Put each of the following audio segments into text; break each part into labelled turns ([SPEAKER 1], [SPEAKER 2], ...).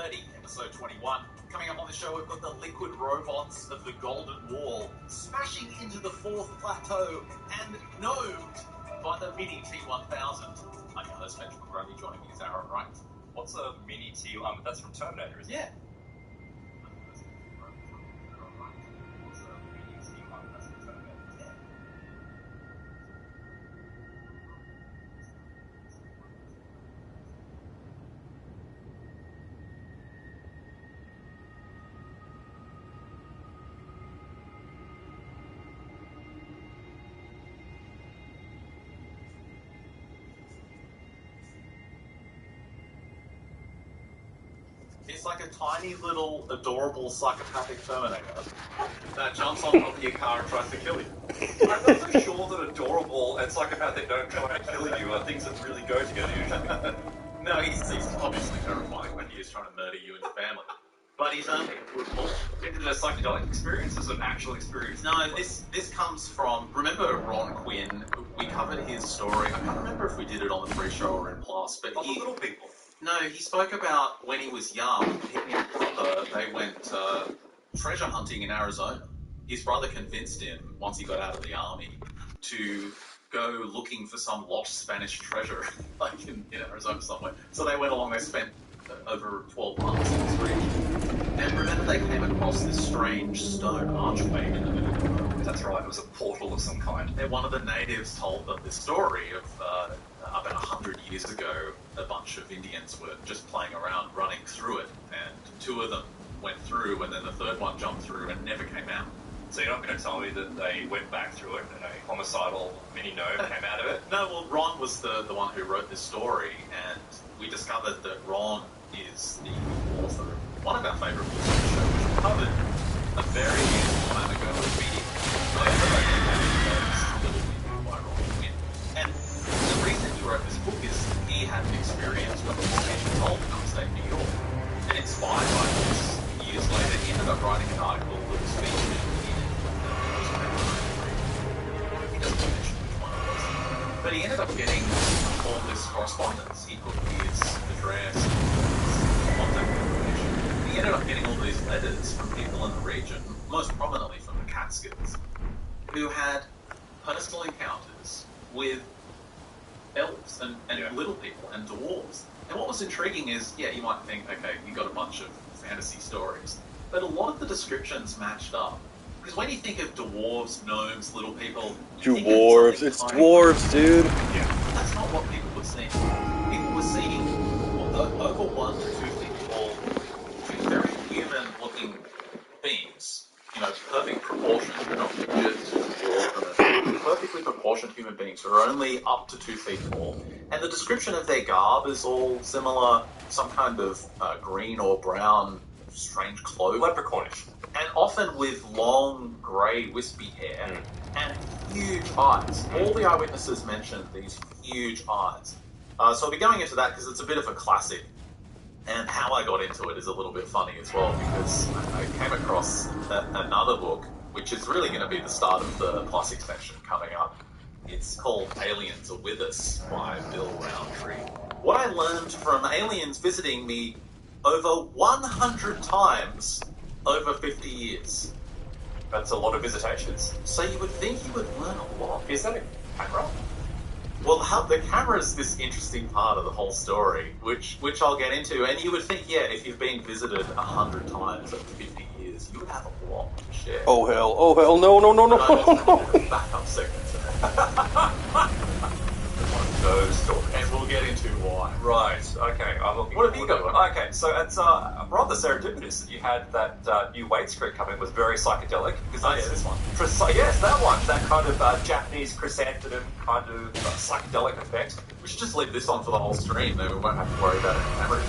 [SPEAKER 1] Nerdy, episode 21. Coming up on the show, we've got the liquid robots of the Golden Wall smashing into the fourth plateau and gnomed by the mini T-1000. I'm your host, Benjamin Grundy. Joining me is Aaron Wright.
[SPEAKER 2] What's a mini T? That's from Terminator, isn't it?
[SPEAKER 1] Yeah. It's like a tiny little adorable psychopathic Terminator that jumps on top of your car and tries to kill you.
[SPEAKER 2] I'm not so sure that adorable and psychopathic don't try to kill you are things that really go together usually.
[SPEAKER 1] No, he's obviously terrifying when he is trying to murder you and your family. But he's only a good boy.
[SPEAKER 2] Is it a psychedelic experience? Is it an actual experience?
[SPEAKER 1] No, this comes from, remember Ron Quinn? We covered his story. I can't remember if we did it on the pre-show or in Plus, but
[SPEAKER 2] Of the little people.
[SPEAKER 1] No, he spoke about when he was young, he and his brother, they went treasure hunting in Arizona. His brother convinced him, once he got out of the army, to go looking for some lost Spanish treasure, like in Arizona somewhere. So they went along, they spent over 12 months in this region. And remember they came across this strange stone archway in the middle of the road.
[SPEAKER 2] That's right, it was a portal of some kind.
[SPEAKER 1] And one of the natives told them this story of about 100 years ago, a bunch of Indians were just playing around, running through it, and two of them went through, and then the third one jumped through and never came out.
[SPEAKER 2] So you're not going to tell me that they went back through it and a homicidal mini gnome came out of it?
[SPEAKER 1] No, well, Ron was the one who wrote this story, and we discovered that Ron is the author of one of our favourite books on the show, which we covered a very long time ago with media. By Ron Quinn. And the reason he wrote this book is he had an experience when he was 10 years old in upstate New York. And inspired by this, years later, he ended up writing an article that was featured in the newspaper. He doesn't mention which one it was. But he ended up getting all this correspondence. He put his address, his contact information. He ended up getting all these letters from people in the region, most prominently from the Catskills, who had personal encounters with elves and little people and dwarves. And what was intriguing is, yeah, you might think, okay, you got a bunch of fantasy stories, but a lot of the descriptions matched up. Because when you think of dwarves, gnomes, little people,
[SPEAKER 3] dwarves, it's dwarves, dude.
[SPEAKER 1] Yeah, that's not what people were seeing. People were seeing over 1 to 2 feet tall, very human-looking beings. You know, perfect proportion. They're not midgets, perfectly proportioned human beings who are only up to 2 feet tall. And the description of their garb is all similar, some kind of green or brown, strange cloak.
[SPEAKER 2] Leprechaunish.
[SPEAKER 1] And often with long, grey, wispy hair and huge eyes. All the eyewitnesses mentioned these huge eyes. So I'll be going into that because it's a bit of a classic. And how I got into it is a little bit funny as well, because I came across another book, which is really going to be the start of the Plus extension coming up. It's called Aliens Are With Us by Bill Roundtree. What I learned from aliens visiting me over 100 times over 50 years.
[SPEAKER 2] That's a lot of visitations.
[SPEAKER 1] So you would think you would learn a lot.
[SPEAKER 2] Is that a camera?
[SPEAKER 1] Well, the camera's this interesting part of the whole story, which I'll get into. And you would think, yeah, if you've been visited 100 times over 50 years, you would have a lot to share.
[SPEAKER 3] Oh hell, no.
[SPEAKER 1] Backup segment to that. One of those stories. And we'll get into why.
[SPEAKER 2] Right, okay. I'm looking.
[SPEAKER 1] What have you got?
[SPEAKER 2] Okay, so it's rather serendipitous that you had that new Wait script coming. Was very psychedelic. Because
[SPEAKER 1] this one.
[SPEAKER 2] Yes, that one. That kind of Japanese chrysanthemum kind of psychedelic effect.
[SPEAKER 1] We should just leave this on for the whole stream, then we won't have to worry about any camera.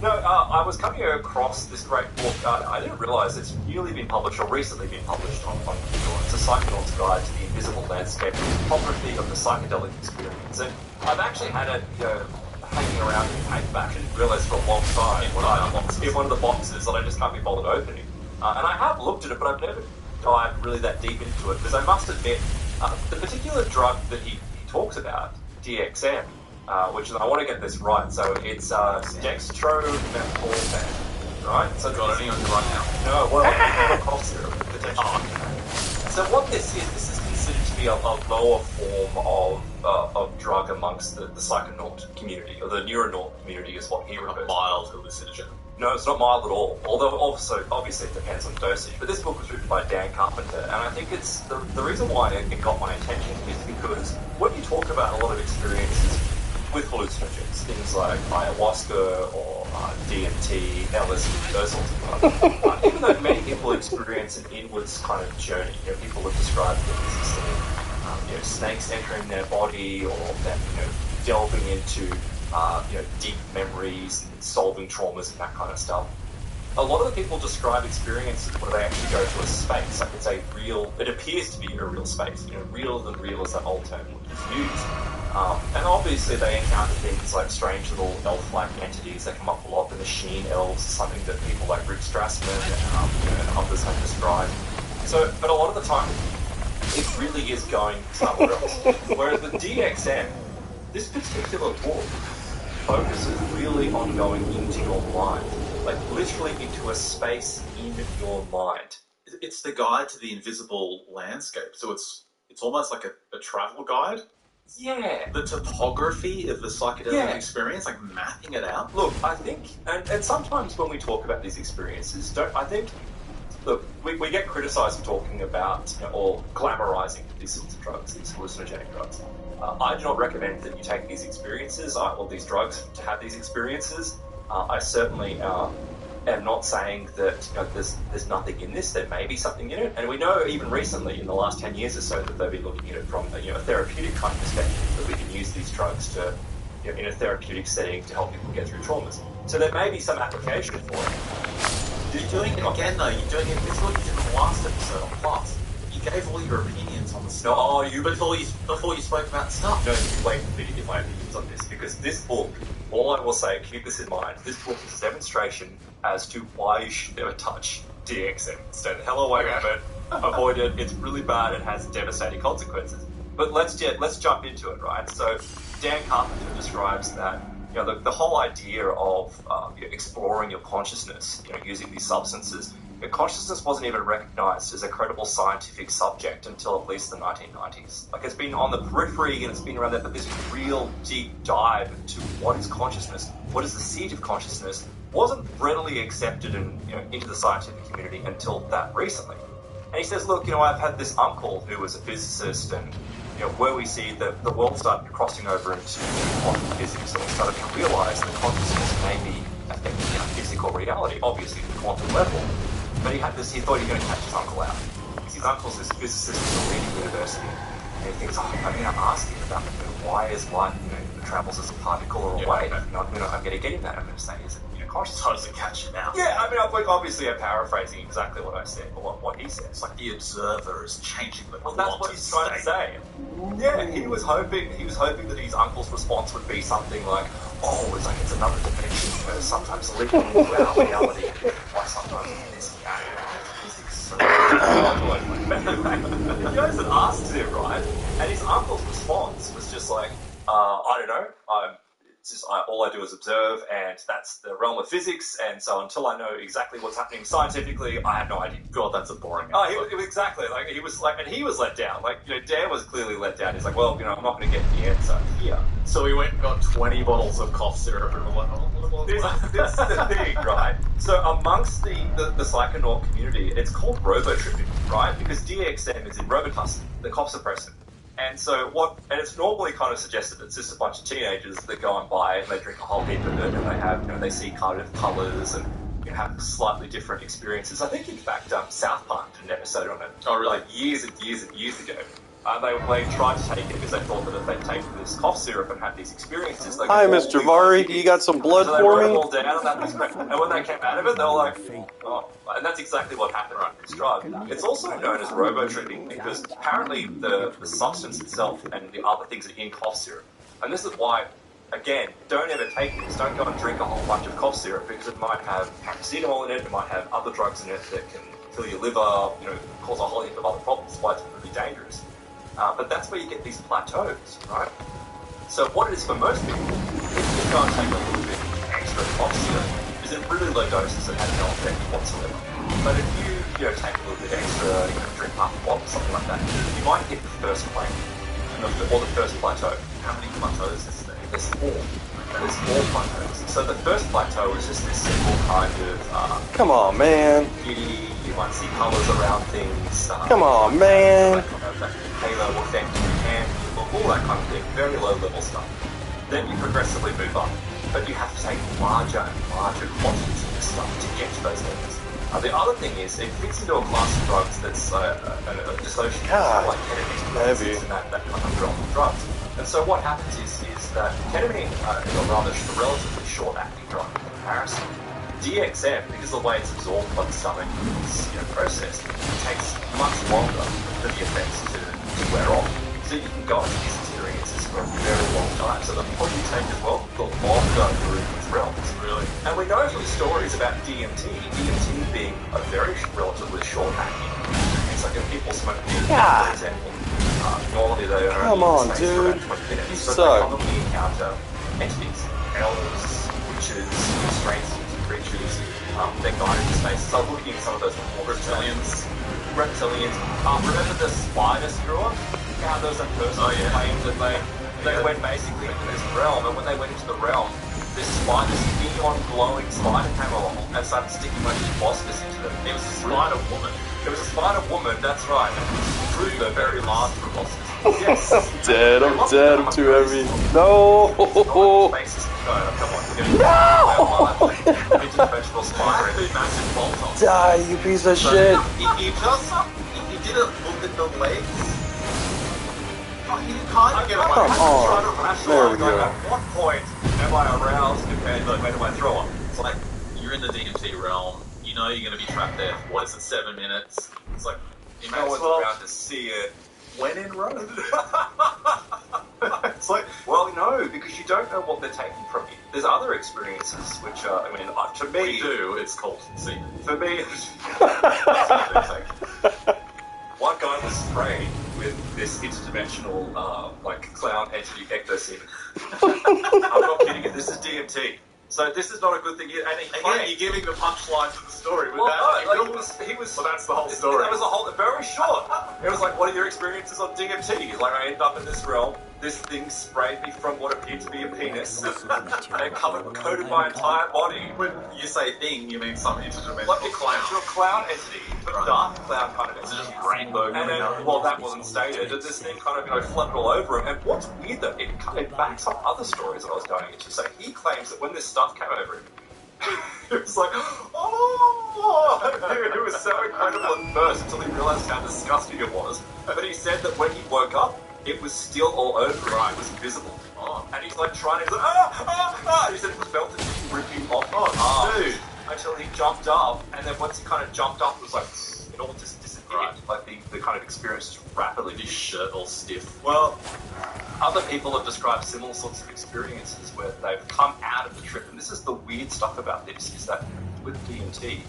[SPEAKER 2] No, I was coming across this great book. I didn't realise it's newly been published or recently been published on Kindle. It's a Psychonaut's Guide to the Invisible Landscape, Topography of the Psychedelic Experience. And I've actually had it, hanging around in paperback. I didn't realise for a long time in one of the boxes that I just can't be bothered opening. And I have looked at it, but I've never dived really that deep into it, because I must admit, the particular drug that he talks about, DXM, which I want to get this right. So it's dextromethorphan, right? So
[SPEAKER 1] Got any on you right now?
[SPEAKER 2] no, well, cough syrup potentially. So what this is considered to be a lower form of drug amongst the psychonaut community, or the neuronaut community is what he
[SPEAKER 1] A
[SPEAKER 2] refers to.
[SPEAKER 1] mild hallucinogen.
[SPEAKER 2] No, it's not mild at all. Although also, obviously, it depends on dosage. But this book was written by Dan Carpenter, and I think it's the reason why it got my attention is because when you talk about a lot of experiences with hallucinogens, things like ayahuasca or DMT, LSD, those sorts of things, even though many people experience an inwards kind of journey, people have described things as snakes entering their body, or them, delving into deep memories and solving traumas and that kind of stuff. A lot of the people describe experiences where they actually go to a space, like it's it appears to be a real space, realer than real is that old term which is used. And obviously they encounter things like strange little elf-like entities that come up a lot. The machine elves, something that people like Rick Strassman and others have described. So, but a lot of the time, it really is going somewhere else. Whereas with DXM, this particular book focuses really on going into your mind, like literally into a space in your mind.
[SPEAKER 1] It's the guide to the invisible landscape, so it's almost like a travel guide.
[SPEAKER 2] Yeah.
[SPEAKER 1] The topography of the psychedelic
[SPEAKER 2] Yeah.
[SPEAKER 1] experience, like mapping it out.
[SPEAKER 2] Look, I think, and sometimes when we talk about these experiences, look, we get criticised for talking about or glamorising these sorts of drugs, these hallucinogenic drugs. I do not recommend that you take these experiences or these drugs to have these experiences. I certainly am not saying that there's nothing in this. There may be something in it, and we know even recently, in the last 10 years or so, that they've been looking at it from a therapeutic kind of perspective, that we can use these drugs to in a therapeutic setting to help people get through traumas. So there may be some application for it.
[SPEAKER 1] You're doing it again, though. You're doing it. This is what you did in the last episode on Plus. You gave all your opinions on the stuff. Before you spoke about the stuff.
[SPEAKER 2] No, you wait for me to give my opinions on this, because this book, all I will say, keep this in mind, this book is a demonstration as to why you should never touch DXM. Stay the hell away from it. Avoid it. It's really bad. It has devastating consequences. But let's jump into it, right? So Dan Carpenter describes that the whole idea of exploring your consciousness, using these substances. Consciousness wasn't even recognised as a credible scientific subject until at least the 1990s. Like, it's been on the periphery and it's been around there, but this real deep dive into what is consciousness, what is the seat of consciousness, wasn't readily accepted into the scientific community until that recently. And he says, look, I've had this uncle who was a physicist, and where we see the world started crossing over into quantum physics, and we started to realise that consciousness may be affecting our physical reality, obviously at the quantum level. But he thought he was going to catch his uncle out. Because his uncle's this physicist at a leading university. And he thinks, I'm going to ask him about why is light, travels as a particle or a wave. I'm going to get him that. I'm going to say, is it consciousness?
[SPEAKER 1] How does it catch you out?
[SPEAKER 2] Yeah, obviously I'm paraphrasing exactly what I said, or what he said.
[SPEAKER 1] It's like the observer is changing the
[SPEAKER 2] Well, that's what he's trying to say. Yeah, he was hoping that his uncle's response would be something like, oh, it's another dimension, sometimes leaking into our reality, like sometimes this physics. So he goes and asks him, right? And his uncle's response was just like, I don't know, all I do is observe, and that's the realm of physics, and so until I know exactly what's happening scientifically, I have no idea.
[SPEAKER 1] God, that's a boring answer.
[SPEAKER 2] Oh, he was exactly, and he was let down. Dan was clearly let down. He's like, well, I'm not going to get the answer here.
[SPEAKER 1] So we went and got 20 bottles of cough syrup, and we're like,
[SPEAKER 2] This is the thing, right? So amongst the psychonaut community, it's called robotripping, right? Because DXM is in Robitussin, the cough suppressant. And it's normally kind of suggested that it's just a bunch of teenagers that go and buy it, and they drink a whole heap of it, and they have, they see kind of colours and have slightly different experiences. I think, in fact, South Park did an episode on it.
[SPEAKER 1] Oh, really?
[SPEAKER 2] Like years and years and years ago. They tried to take it because they thought that if they take this cough syrup and had these experiences, they
[SPEAKER 3] Hi, Mr. Vari. You got some blood
[SPEAKER 2] so they
[SPEAKER 3] for
[SPEAKER 2] wrote
[SPEAKER 3] me?
[SPEAKER 2] it all down, and that was great. And when they came out of it, they were like, oh. And that's exactly what happened with this drug. It's also known as robotripping because apparently the substance itself and the other things are in cough syrup. And this is why, again, don't ever take this. Don't go and drink a whole bunch of cough syrup because it might have paracetamol in it, it might have other drugs in it that can kill your liver, cause a whole heap of other problems. That's why it's really dangerous. But that's where you get these plateaus, right? So what it is for most people, if you go and take a little bit extra cost here, is in really low doses and has no effect whatsoever. But if you take a little bit extra, drink half a bottle, something like that, you might hit the first plane, or the first plateau.
[SPEAKER 1] How many plateaus is there?
[SPEAKER 2] There's four. There's four plateaus. So the first plateau is just this simple kind of
[SPEAKER 3] Come on, man.
[SPEAKER 2] beauty. You might see colours around things.
[SPEAKER 3] Come on, man.
[SPEAKER 2] That halo effect in your hand, all that kind of thing. Very low level stuff. Then you progressively move up, but you have to take larger and larger quantities of this stuff to get to those levels. The other thing is, it fits into a class of drugs that's dissociative, like ketamine,
[SPEAKER 3] heavy.
[SPEAKER 2] and that kind of realm of drugs. And so what happens is that ketamine is a rather relatively short-acting drug in comparison. DXM, because of the way it's absorbed by the stomach and it's processed, it takes much longer for the effects to wear off. So you can go into these experiences for a very long time. So the more you take as well, the longer you're in these realms.
[SPEAKER 1] Really?
[SPEAKER 2] And we know from stories about DMT being a very relatively short-acting. It's like if people smoke DMT, for example, normally they are
[SPEAKER 3] Come on, dude.
[SPEAKER 2] You
[SPEAKER 3] suck.
[SPEAKER 2] They commonly encounter entities, elves, witches, strange creatures. They're guided to space. So looking at some of those reptilians. Remember the spider screwer? How there was that person who claimed that they went basically into this realm, and when they went into the realm, this spider, this neon glowing spider came along and started sticking a bunch of phosphorus into them. It was a spider woman. It was a spider woman, that's right. And it was the very large proboscis. Yes.
[SPEAKER 3] I'm dead. I'm too heavy. No.
[SPEAKER 2] Come on, we're going to interdimensional spider.
[SPEAKER 1] Massive bolt-on.
[SPEAKER 3] Die, you piece of shit.
[SPEAKER 1] If you didn't look at the legs, you kind of get away.
[SPEAKER 3] Come on.
[SPEAKER 2] Trying to rationalize,
[SPEAKER 3] There we go.
[SPEAKER 2] At what point am I aroused compared to when do I throw it?
[SPEAKER 1] It's like, you're in the DMT realm, you know you're going to be trapped there for, what is it, 7 minutes? It's like, you
[SPEAKER 2] No
[SPEAKER 1] may
[SPEAKER 2] one's
[SPEAKER 1] as well,
[SPEAKER 2] around to see it.
[SPEAKER 1] when in Rome.
[SPEAKER 2] It's like, well, no, because you don't know what they're taking from you. There's other experiences which are, I mean, to me...
[SPEAKER 1] We do, it's called semen.
[SPEAKER 2] For me... One guy was sprayed with this interdimensional, clown entity ectosemen. I'm not kidding you, this is DMT. So this is not a good thing. And
[SPEAKER 1] Again, you're giving the punchline to the story
[SPEAKER 2] well,
[SPEAKER 1] without...
[SPEAKER 2] no, he was...
[SPEAKER 1] Well, that's the whole story.
[SPEAKER 2] That was a whole... Very short. It was like, what are your experiences on DMT? He's like, I ended up in this realm. This thing sprayed me from what appeared to be a penis. And it coated my entire body.
[SPEAKER 1] When you say thing, you mean some interdimensional
[SPEAKER 2] Like a
[SPEAKER 1] clown.
[SPEAKER 2] clown entity, but
[SPEAKER 1] Right.
[SPEAKER 2] dark clown kind of
[SPEAKER 1] It's
[SPEAKER 2] entity.
[SPEAKER 1] just rainbow.
[SPEAKER 2] And then, well, that wasn't stated. And this thing kind of, flooded all over him. And what's weird, though, it backs up other stories that I was going into. So he claims that when this stuff came over him, it was like, oh! It was so incredible at first until he realized how disgusting it was. But he said that when he woke up, it was still all over him. It was invisible.
[SPEAKER 1] Oh.
[SPEAKER 2] And he's like trying to, And he said it was melted, ripping off his arms.
[SPEAKER 1] Dude.
[SPEAKER 2] Until he jumped up, and then once he kind of jumped up, it was like, it all just disappeared.
[SPEAKER 1] Right.
[SPEAKER 2] Like the kind of experience just rapidly
[SPEAKER 1] His shirt all stiff.
[SPEAKER 2] well, other people have described similar sorts of experiences where they've come out of the trip, and this is the weird stuff about this, is that with DMT,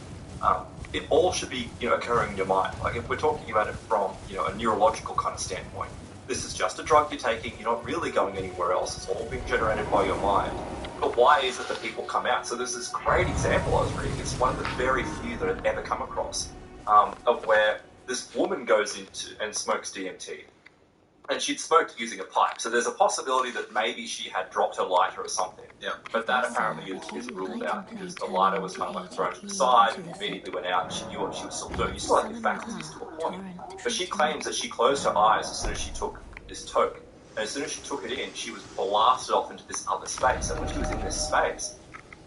[SPEAKER 2] it all should be, occurring in your mind. Like if we're talking about it from, a neurological kind of standpoint, this is just a drug you're taking, you're not really going anywhere else, it's all being generated by your mind. But why is it that people come out? So there's this great example I was reading, it's one of the very few that I've ever come across, of where this woman goes into and smokes DMT. And she'd smoked using a pipe, so there's a possibility that maybe she had dropped her lighter or something.
[SPEAKER 1] Yeah.
[SPEAKER 2] But that apparently is ruled out because the lighter was kind of thrown to the side and immediately went out and she knew what she was still doing. You still have your faculties to a point. But she claims that she closed her eyes as soon as she took this toke. And as soon as she took it in, she was blasted off into this other space. And when she was in this space,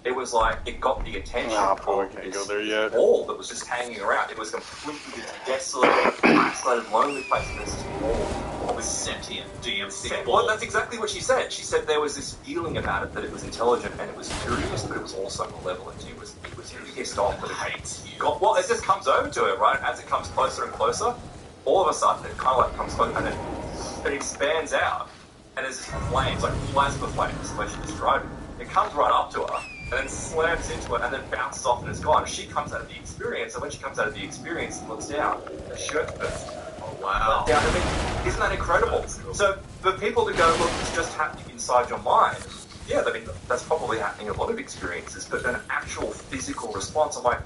[SPEAKER 2] it was like it got the attention
[SPEAKER 3] Nah,
[SPEAKER 2] of
[SPEAKER 3] boy, can't
[SPEAKER 2] this
[SPEAKER 3] go there yet.
[SPEAKER 2] wall that was just hanging around. It was completely desolate, isolated, lonely place. And there's this wall
[SPEAKER 1] With sentient DMT.
[SPEAKER 2] well, that's exactly what she said. She said there was this feeling about it that it was intelligent and it was curious, but it was also malevolent. It was pissed off that it
[SPEAKER 1] hates you.
[SPEAKER 2] got. Well, it just comes over to it, right? As it comes closer and closer, all of a sudden it kind of like comes close and then it expands out, and there's this flames, like plasma flames, the way she described it. It comes right up to her and then slams into it and then bounces off and is gone. She comes out of the experience, and when she comes out of the experience and looks down, her shirt's burst.
[SPEAKER 1] Oh, wow.
[SPEAKER 2] Down. I mean, isn't that incredible?
[SPEAKER 1] That's cool.
[SPEAKER 2] So for people to go, look, it's just happening inside your mind. Yeah, I mean, that's probably happening in a lot of experiences, but an actual physical response, I'm like,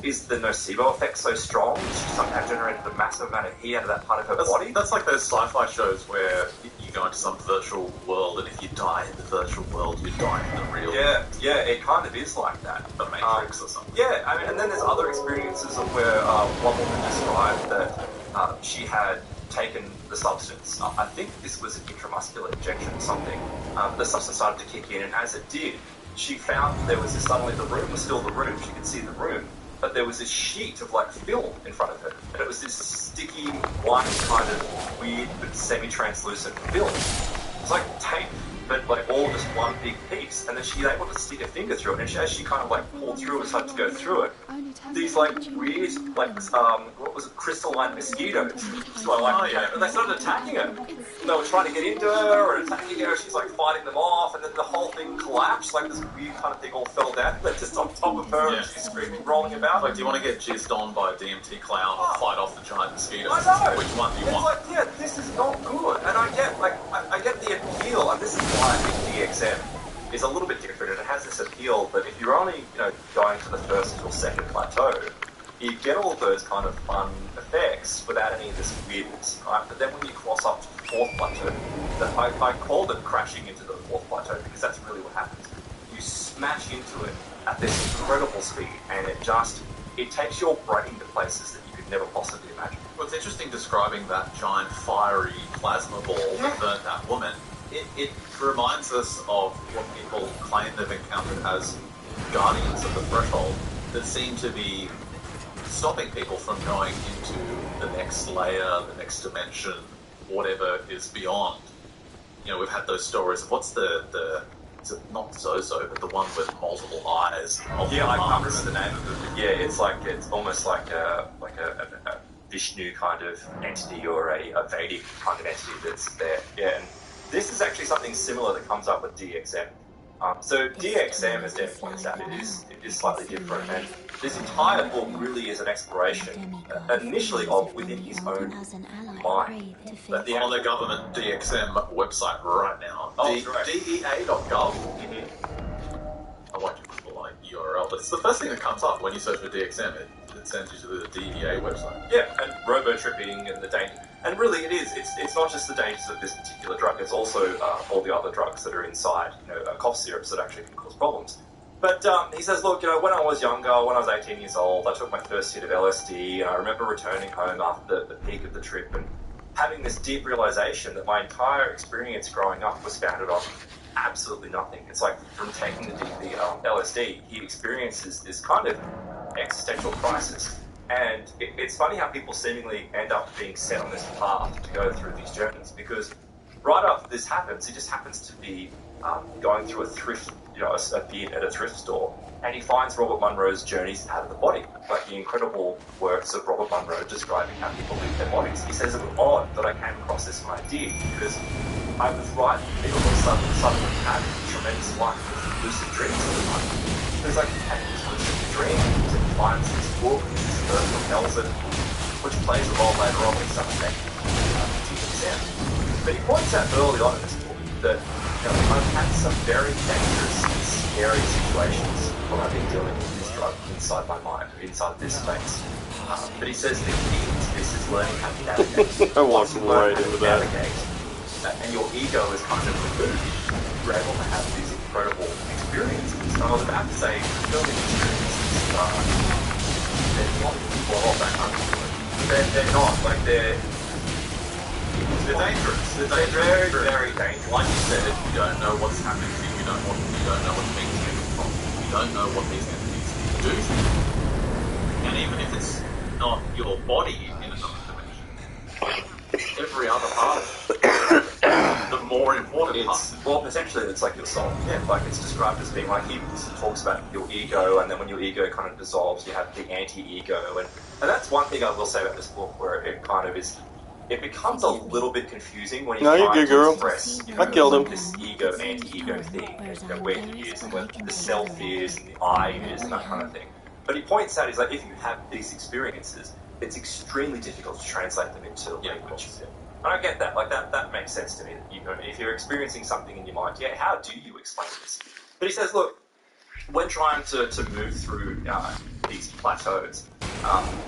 [SPEAKER 2] is the nocebo effect so strong? She somehow generated a massive amount of heat out of that part of her body?
[SPEAKER 1] That's like those sci-fi shows where you go into some virtual world, and if you die in the virtual world, you die in the real.
[SPEAKER 2] Yeah, it kind of is like that.
[SPEAKER 1] The Matrix or something.
[SPEAKER 2] Yeah, I mean, and then there's other experiences of where one woman described that she had taken the substance. I think this was an intramuscular injection or something. The substance started to kick in, and as it did, she found there was suddenly the room was still the room. She could see the room, but there was this sheet of like film in front of her, and it was this sticky, white kind of weird but semi-translucent film. It was like tape, but like all just one big piece. And then she was able to stick her finger through it, and as she kind of like pulled through and started to go through it, these like weird, like what was it, crystalline mosquitoes. So they started attacking her. They were trying to get into her and attacking her. She's like fighting them off, and then the whole thing collapsed. Like this weird kind of thing all fell down. They're just on top of her, and she's screaming, rolling about.
[SPEAKER 1] Like, do you want to get jizzed on by a DMT clown or fight off the giant mosquitoes?
[SPEAKER 2] I know.
[SPEAKER 1] Which one do you want?
[SPEAKER 2] Like, yeah, this is not good. And I get I get the appeal, and this is why I think DXM is a little bit different, and it has this appeal that if you're only, going to the first or second plateau, you get all of those kind of fun effects without any of this weirdness, right? But then when you cross up to the fourth plateau, I called it crashing into the fourth plateau because that's really what happens. You smash into it at this incredible speed, and it takes your brain to places that you could never possibly imagine.
[SPEAKER 1] Well, it's interesting describing that giant fiery plasma ball that burnt that woman. It reminds us of what people claim they've encountered as guardians of the threshold that seem to be stopping people from going into the next layer, the next dimension, whatever is beyond. We've had those stories of what's the is it not Zozo, but the one with multiple eyes, multiple
[SPEAKER 2] I can't
[SPEAKER 1] arms.
[SPEAKER 2] remember the name of it. Yeah, it's almost like a Vishnu kind of entity or a Vedic kind of entity that's there. Yeah, and this is actually something similar that comes up with DXM. So DXM, as Dan points out, it is slightly different, and this entire book really is an exploration, initially of within his own mind.
[SPEAKER 1] On the government DXM website right now, DEA.gov. I won't give the full URL, but it's the first thing that comes up when you search for DXM. It sends you to the DEA website.
[SPEAKER 2] Yeah, and robo-tripping and the danger. And really it is. It's not just the dangers of this particular drug, it's also all the other drugs that are inside, cough syrups that actually can cause problems. But he says, look, when I was younger, when I was 18 years old, I took my first hit of LSD, and I remember returning home after the peak of the trip and having this deep realization that my entire experience growing up was founded on absolutely nothing. It's like from taking the LSD, he experiences this kind of existential crisis. And it's funny how people seemingly end up being set on this path to go through these journeys, because right after this happens, he just happens to be going through a thrift, a bid at a thrift store, and he finds Robert Monroe's Journeys Out of the Body, like the incredible works of Robert Monroe describing how people live their bodies. He says it was odd that I came across this when I did, because I was right in the middle of suddenly had tremendous life with lucid dreams at the time. There's like these lucid dreams, and he finds this book, propels it, which plays a role later on with some effect sound. But he points out early on in this book that I've had some very dangerous and scary situations when I've been dealing with this drug inside my mind, inside this space. But he says the key to this is learning how to navigate.
[SPEAKER 3] I walked right into that.
[SPEAKER 2] And your ego is kind of removed. You're able to have these incredible experiences. And I was about to say, building experiences there's a lot of people are all that they're not, like they're dangerous. They're very, very dangerous.
[SPEAKER 1] Like you said, you don't know what's happening to you, you don't know what's being taken from you, you don't know what these entities do to you. And even if it's not your body in another dimension, it's every other part of it. The more important part.
[SPEAKER 2] Well, potentially it's like your soul. Yeah, like it's described as being like, he talks about your ego, and then when your ego kind of dissolves, you have the anti-ego. And that's one thing I will say about this book, where it kind of is, it becomes a little bit confusing when you try to express,
[SPEAKER 3] I killed him.
[SPEAKER 2] This ego, anti-ego thing, where he is, and where the self is, and the I is, and that kind of thing. But he points out, he's like, if you have these experiences, it's extremely difficult to translate them into language. And I get that. Like, that makes sense to me. You know, if you're experiencing something in your mind, yeah, how do you explain this? But he says, look, when trying to move through these plateaus,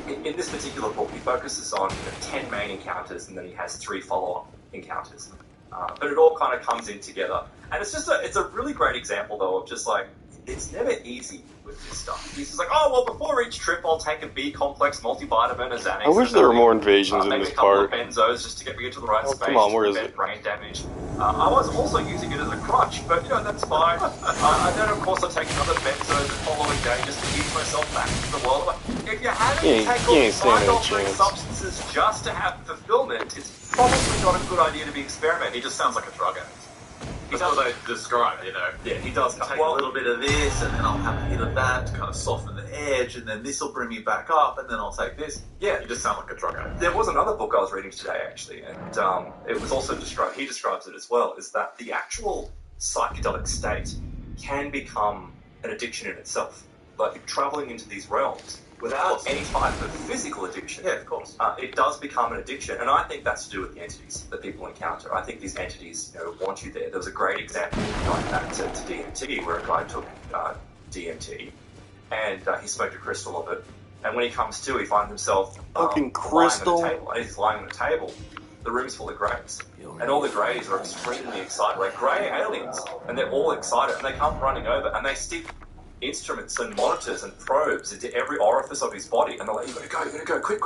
[SPEAKER 2] in this particular book, he focuses on 10 main encounters, and then he has 3 follow-up encounters. But it all kind of comes in together. And it's just it's a really great example, though, of just like, it's never easy with this stuff. He's just like, oh, well, before each trip, I'll take a B-complex multivitamin, a Xanax.
[SPEAKER 3] I wish there were more invasions in
[SPEAKER 2] maybe
[SPEAKER 3] this
[SPEAKER 2] a couple
[SPEAKER 3] part.
[SPEAKER 2] of benzos just to get me into the right space.
[SPEAKER 3] Come on, where is
[SPEAKER 2] to
[SPEAKER 3] it?
[SPEAKER 2] prevent brain damage. I was also using it as a crutch, but, that's fine. And then, of course, I take another benzo the following day just to ease myself back into the world. If you're having to take all these mind-altering substances just to have fulfillment, it's probably not a good idea to be experimenting.
[SPEAKER 1] He just sounds like a drug addict. That's what they describe,
[SPEAKER 2] Yeah, he does.
[SPEAKER 1] Take a little bit of this, and then I'll have a hit of that to kind of soften the edge, and then this will bring me back up, and then I'll take this.
[SPEAKER 2] Yeah,
[SPEAKER 1] you just sound like a drug addict.
[SPEAKER 2] There was another book I was reading today, actually, and it was also described. He describes it as well, is that the actual psychedelic state can become an addiction in itself. Like traveling into these realms without any type of physical addiction.
[SPEAKER 1] Yeah, of course.
[SPEAKER 2] It does become an addiction, and I think that's to do with the entities that people encounter. I think these entities, want you there. There was a great example going back to DMT, where a guy took DMT, and he smoked a crystal of it, and when he comes to, he finds himself
[SPEAKER 3] fucking crystal.
[SPEAKER 2] lying on a table, and he's lying on a table. The room's full of greys, and all the greys are extremely excited, like grey aliens, and they're all excited, and they come running over, and they stick instruments and monitors and probes into every orifice of his body, and they're like, you gotta go, quick.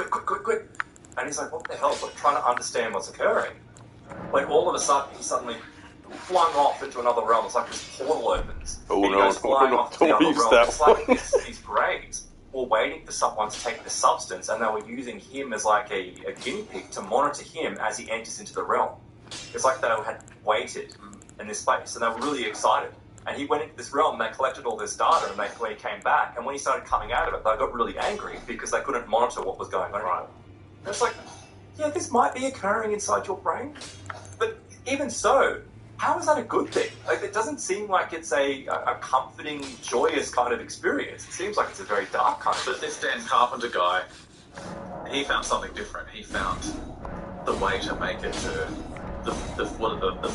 [SPEAKER 2] And he's like, what the hell? Like, trying to understand what's occurring. Like, all of a sudden, he's suddenly flung off into another realm. It's like this portal opens.
[SPEAKER 3] Oh,
[SPEAKER 2] and he goes flying off to the
[SPEAKER 3] don't
[SPEAKER 2] other
[SPEAKER 3] use
[SPEAKER 2] realm.
[SPEAKER 3] that
[SPEAKER 2] It's like these greys were waiting for someone to take the substance, and they were using him as like a guinea pig to monitor him as he enters into the realm. It's like they had waited in this space, and they were really excited. And he went into this realm, and they collected all this data, and when he came back, and when he started coming out of it, they got really angry because they couldn't monitor what was going on. Right. And it's like, yeah, this might be occurring inside your brain, but even so, how is that a good thing? Like, it doesn't seem like it's a comforting, joyous kind of experience. It seems like it's a very dark kind of
[SPEAKER 1] But this Dan Carpenter guy, he found something different. He found the way to make it to the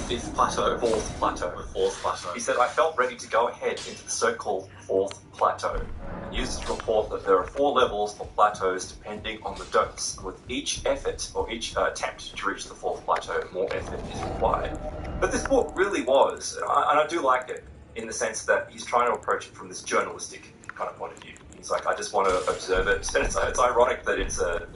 [SPEAKER 1] fifth plateau?
[SPEAKER 2] Fourth plateau.
[SPEAKER 1] The fourth plateau.
[SPEAKER 2] He said, I felt ready to go ahead into the so-called fourth plateau, and used to report that there are 4 levels or plateaus depending on the dose. With each effort, or each attempt to reach the fourth plateau, more effort is required. But this book really was, and I do like it, in the sense that he's trying to approach it from this journalistic kind of point of view. He's like, I just want to observe it. And it's ironic that it's a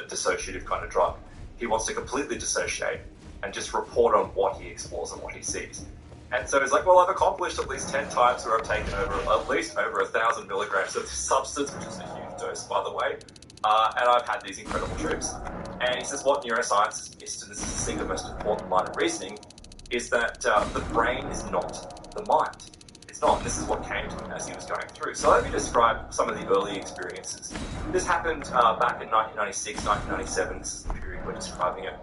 [SPEAKER 2] dissociative kind of drug. He wants to completely dissociate and just report on what he explores and what he sees. And so he's like, well, I've accomplished at least 10 times where I've taken at least over 1,000 milligrams of this substance, which is a huge dose, by the way. And I've had these incredible trips. And he says what neuroscience is, this is the single most important line of reasoning, is that the brain is not the mind. It's not. This is what came to him as he was going through. So let me describe some of the early experiences. This happened back in 1996, 1997. This is the period we're describing it.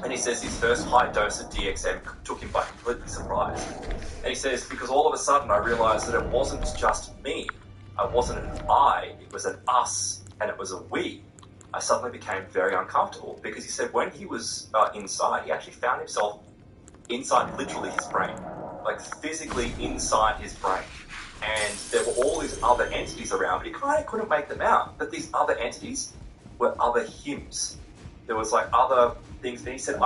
[SPEAKER 2] And he says his first high dose of DXM took him by complete surprise. And he says, because all of a sudden I realized that it wasn't just me. It wasn't an I, it was an us, and it was a we. I suddenly became very uncomfortable because he said when he was inside, he actually found himself inside literally his brain. Like physically inside his brain. And there were all these other entities around, but he kind of couldn't make them out. But these other entities were other hims. There was like other things, and he said,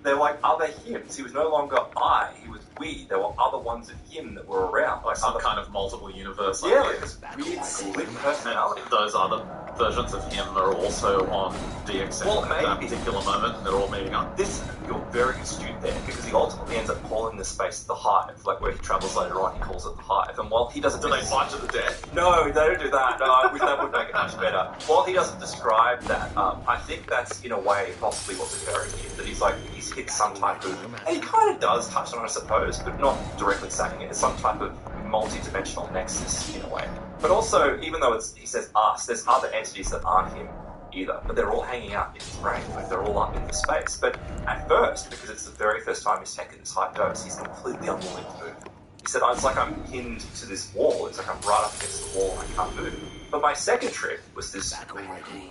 [SPEAKER 2] they were like other hims. He was no longer I, he was we. There were other ones of him that were around.
[SPEAKER 1] Like some kind of multiple universe.
[SPEAKER 2] Yeah, like this weird split personality.
[SPEAKER 1] And those other versions of him are also on DXM at that particular moment, and they're all meeting up.
[SPEAKER 2] You're very astute there, because he ultimately ends up calling this space the Hive, like where he travels later on, he calls it the Hive. And while he doesn't...
[SPEAKER 1] Do they fight to the death?
[SPEAKER 2] No, they don't do that. No, I wish that would make it much better. While he doesn't describe that, I think that's, in a way, possibly what's occurring here, that he's hit some type of... And he kind of does touch on it, I suppose, but not directly saying it. It's some type of multi-dimensional nexus, in a way. But also, even though he says us, there's other entities that aren't him either, but they're all hanging out in his brain, like they're all up in the space. But at first, because it's the very first time he's taken this high dose, he's completely unwilling to move. He said, it's like I'm pinned to this wall, it's like I'm right up against the wall and I can't move. But my second trick was this.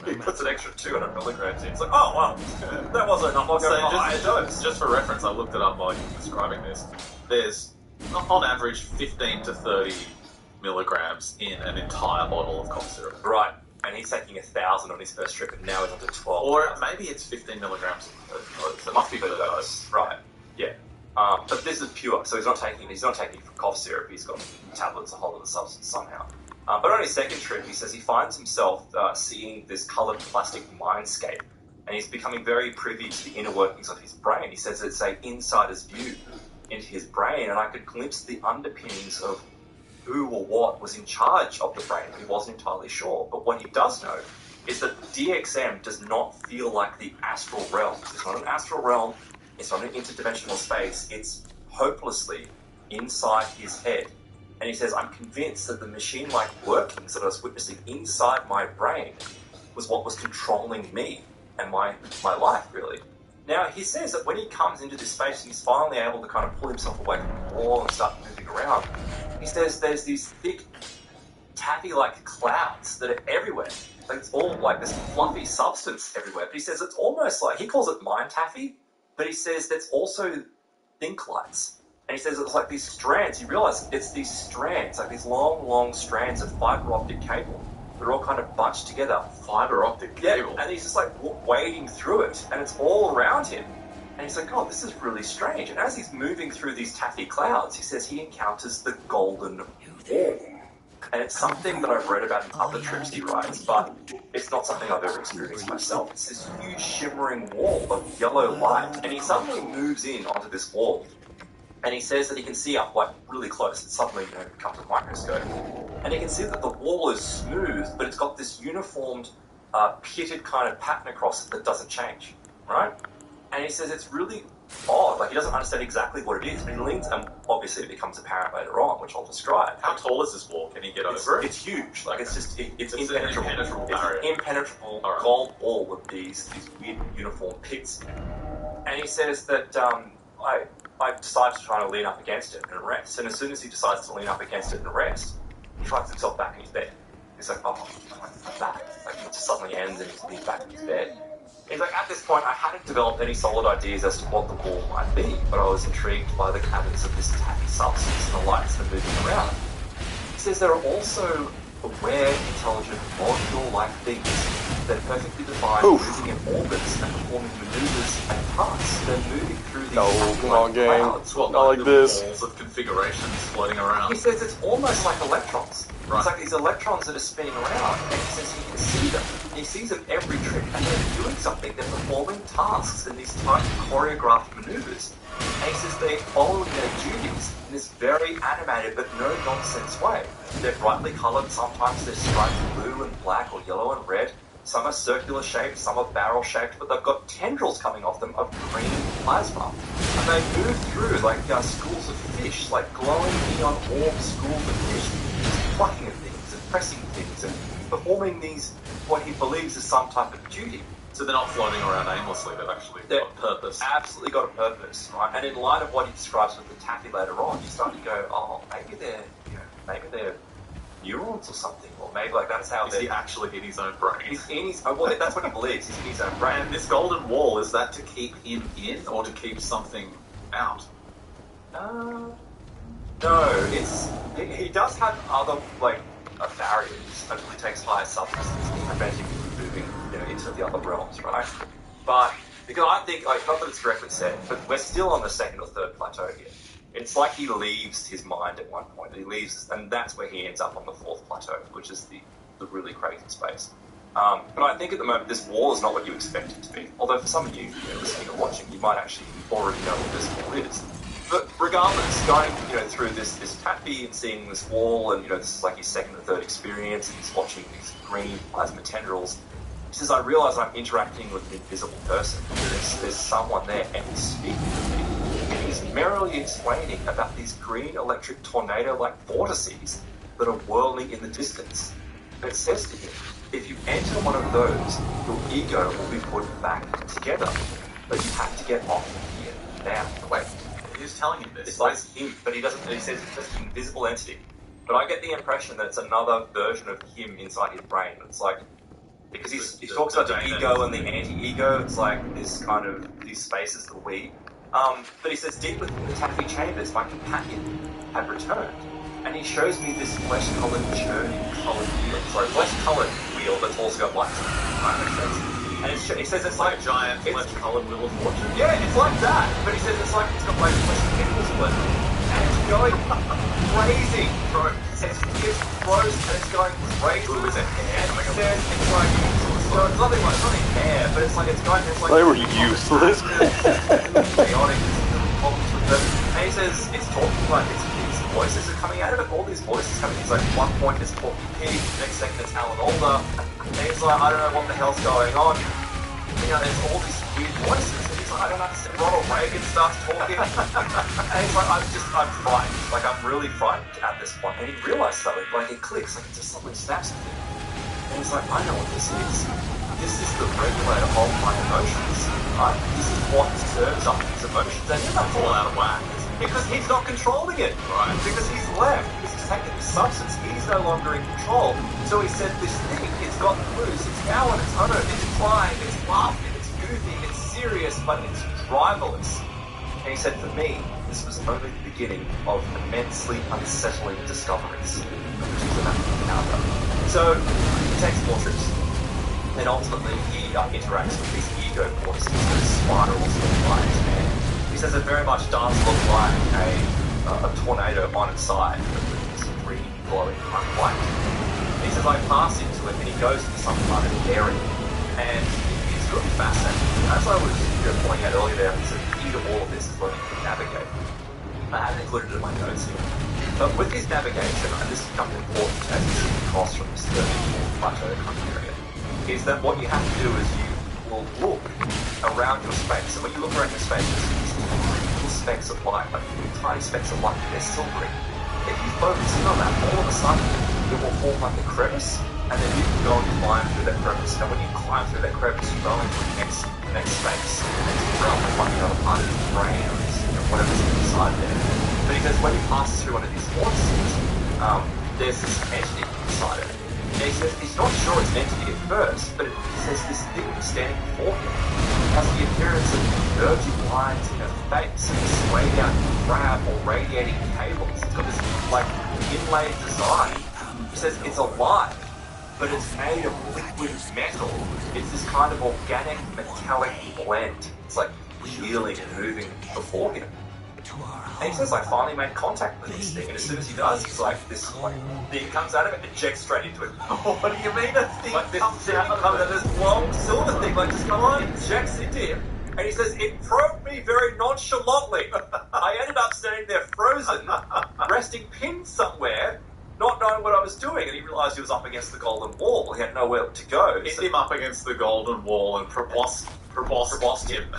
[SPEAKER 2] He puts an extra 200 milligrams in. It's like, oh wow, that wasn't enough. I'll go for a higher dose.
[SPEAKER 1] Just for reference, I looked it up while you were describing this. There's, on average, 15 to 30 milligrams in an entire bottle of cough syrup.
[SPEAKER 2] Right. And he's taking 1,000 on his first trip, and now he's on to 12.
[SPEAKER 1] Or maybe it's 15 milligrams.
[SPEAKER 2] It must be per dose. Right. Yeah. But this is pure, so he's not taking for cough syrup. He's got tablets, a whole other substance somehow. But on his second trip, he says he finds himself seeing this coloured plastic mindscape, and he's becoming very privy to the inner workings of his brain. He says it's an insider's view into his brain, and I could glimpse the underpinnings of who or what was in charge of the brain. He wasn't entirely sure. But what he does know is that DXM does not feel like the astral realm. It's not an astral realm. It's not an interdimensional space. It's hopelessly inside his head. And he says, I'm convinced that the machine-like workings that I was witnessing inside my brain was what was controlling me and my life, really. Now, he says that when he comes into this space and he's finally able to kind of pull himself away from the wall and start moving around, he says there's these thick, taffy-like clouds that are everywhere. Like it's all like this fluffy substance everywhere. But he says it's almost like, he calls it mind taffy, but he says that's also think lights. And he says it's like these strands. You realise it's these strands, like these long, long strands of fibre optic cable. They're all kind of bunched together.
[SPEAKER 1] Fibre optic cable?
[SPEAKER 2] Yeah, and he's just like wading through it, and it's all around him. And he's like, oh, this is really strange. And as he's moving through these taffy clouds, he says he encounters the golden wall. And it's something that I've read about in other trips he writes, but it's not something I've ever experienced myself. It's this huge shimmering wall of yellow light. And he suddenly moves in onto this wall. And he says that he can see up like really close. It suddenly becomes a microscope. And he can see that the wall is smooth, but it's got this uniformed, pitted kind of pattern across it that doesn't change, right? And he says it's really odd. Like, he doesn't understand exactly what it is, but he leans, and obviously it becomes apparent later on, which I'll describe.
[SPEAKER 1] How tall is this wall? Can he get over it?
[SPEAKER 2] It's huge. Like, it's just, it's
[SPEAKER 1] impenetrable.
[SPEAKER 2] It's
[SPEAKER 1] barrier.
[SPEAKER 2] an impenetrable gold wall with these weird uniform pits. And he says that, I decided to try to lean up against it and rest. And as soon as he decides to lean up against it and rest, he finds himself back in his bed. He's like, oh, I'm back. Like, it just suddenly ends and he's back in his bed. He's like, at this point, I hadn't developed any solid ideas as to what the wall might be, but I was intrigued by the cabins of this taffy substance and the lights that are moving around. He says there are also aware, intelligent, molecule-like things that are perfectly defined, moving in orbits and performing maneuvers and tasks. They're moving through these clouds.
[SPEAKER 1] Well,
[SPEAKER 3] not like this.
[SPEAKER 1] Balls of configurations floating around.
[SPEAKER 2] He says it's almost like electrons.
[SPEAKER 1] Right.
[SPEAKER 2] It's like these electrons that are spinning around, and he says he can see them. He sees them every trip, and they're doing something. They're performing tasks in these tight choreographed maneuvers. And he says they're following their duties in this very animated but no-nonsense way. They're brightly coloured. Sometimes they're striped blue and black or yellow and red. Some are circular shaped, some are barrel shaped, but they've got tendrils coming off them of green plasma. And they move through like schools of fish, like glowing neon orb schools of fish, plucking at things and pressing things and performing these, what he believes is some type of duty.
[SPEAKER 1] So they're not floating around aimlessly, they've actually got a purpose.
[SPEAKER 2] Absolutely got a purpose, right? And in light of what he describes with the taffy later on, you start to go, oh, maybe they're neurons or something, or maybe like that's how
[SPEAKER 1] is he actually in his own brain?
[SPEAKER 2] He's in his well, that's what he believes. He's in his own brain.
[SPEAKER 1] And this golden wall, is that to keep him in or to keep something out?
[SPEAKER 2] No, it's he does have other barriers until he takes higher substances to prevent him from moving into the other realms, right? But because I think not that it's directly said, but we're still on the second or third plateau here. It's like he leaves his mind at one point. He leaves, and that's where he ends up on the fourth plateau, which is the really crazy space. But I think at the moment, this wall is not what you expect it to be. Although for some of you listening or watching, you might actually already know what this wall is. But regardless, going through this taffy and seeing this wall, and this is like his second or third experience, and he's watching these green plasma tendrils. He says, I realise I'm interacting with an invisible person. There's someone there, and he's speaking to me. And he's merrily explaining about these green electric tornado-like vortices that are whirling in the distance. And it says to him, if you enter one of those, your ego will be put back together. But you have to get off here now. Wait.
[SPEAKER 1] Who's telling him this?
[SPEAKER 2] It's like him, but he doesn't. He says it's just an invisible entity. But I get the impression that it's another version of him inside his brain. It's like, because he talks about the ego and the anti-ego, it's like this kind of, these spaces, the we. But he says, deep within the taffy chambers, my companion had returned. And he shows me this flesh-coloured churning-coloured wheel. Sorry, flesh-coloured wheel that's also got lights. Right, makes sense. And he says it's like
[SPEAKER 1] a giant flesh-coloured wheel of fortune.
[SPEAKER 2] Yeah, it's like that. But he says it's like it's got like flesh tentacles on it. And it's going crazy, bro. It's gross and it's going crazy.
[SPEAKER 1] Ooh, is it hair?
[SPEAKER 2] And he says it's like, so it's nothing like, it's not hair, but it's like, it's going, it's like...
[SPEAKER 3] They were useless.
[SPEAKER 2] chaotic, problems with it. And he says it's talking like these voices are coming out of it, all these voices coming. He's like, one point it's Porky Pig, next second it's Alan Alda, and he's like, I don't know what the hell's going on. You know, there's all these weird voices, and he's like, I don't understand. Ronald Reagan starts talking, and he's like, I'm frightened. Like, I'm really frightened at this point. And he realizes something, like it clicks, like just something snaps with him. And he's like, I know what this is. This is the regulator of my emotions. Right? This is what serves up his emotions, and he's not falling out of whack. Because he's not controlling it, right? Because he's left, because he's taken the substance, he's no longer in control. So he said, this thing, it's gotten loose, it's now on its own, it's crying, it's laughing, it's goofy, it's serious, but it's driverless. And he said, for me, this was only the beginning of immensely unsettling discoveries, which is enough to encounter. So he takes more trips, and ultimately he interacts with these ego voices that spirals by his hand. He says it very much does look like a tornado on its side, with this green glowing kind of light. He says I pass into it and he goes to some kind of area, and it's really fascinating. As I was pointing out earlier there, the key to all of this is learning to navigate. I haven't included it in my notes here. But with his navigation, and this becomes important as you see across from this 30 plateau kind of area, is that what you have to do is you will look around your space. And when you look around your space, you see these little specks of light, like tiny specks of light, they're silvery. If you focus in on that, all of a sudden, it will form like a crevice, and then you can go and climb through that crevice. And when you climb through that crevice, you go into the next space, the next realm, like another part of your brain, or this, whatever's inside there. But because when you pass through one of these vortices, there's this entity inside it. And he says he's not sure it's an entity at first, but he says this thing standing before him has the appearance of diverging lines in her face, and this sprayed out crab or radiating cables. It's got this like inlaid design. He says it's alive, but it's made of liquid metal. It's this kind of organic metallic blend. It's like healing and moving before him. And he says, I finally made contact with this thing, and as soon as he does, he's like, this like, thing comes out of it and ejects straight into him.
[SPEAKER 1] What do you mean a thing
[SPEAKER 2] Like this
[SPEAKER 1] comes
[SPEAKER 2] thing
[SPEAKER 1] out
[SPEAKER 2] comes
[SPEAKER 1] of
[SPEAKER 2] out, this long silver thing, like just come on, ejects into him. And he says, it probed me very nonchalantly. I ended up standing there frozen, resting pinned somewhere, not knowing what I was doing, and he realised he was up against the golden wall. He had nowhere to go.
[SPEAKER 1] Hit him up against the golden wall and probosced him.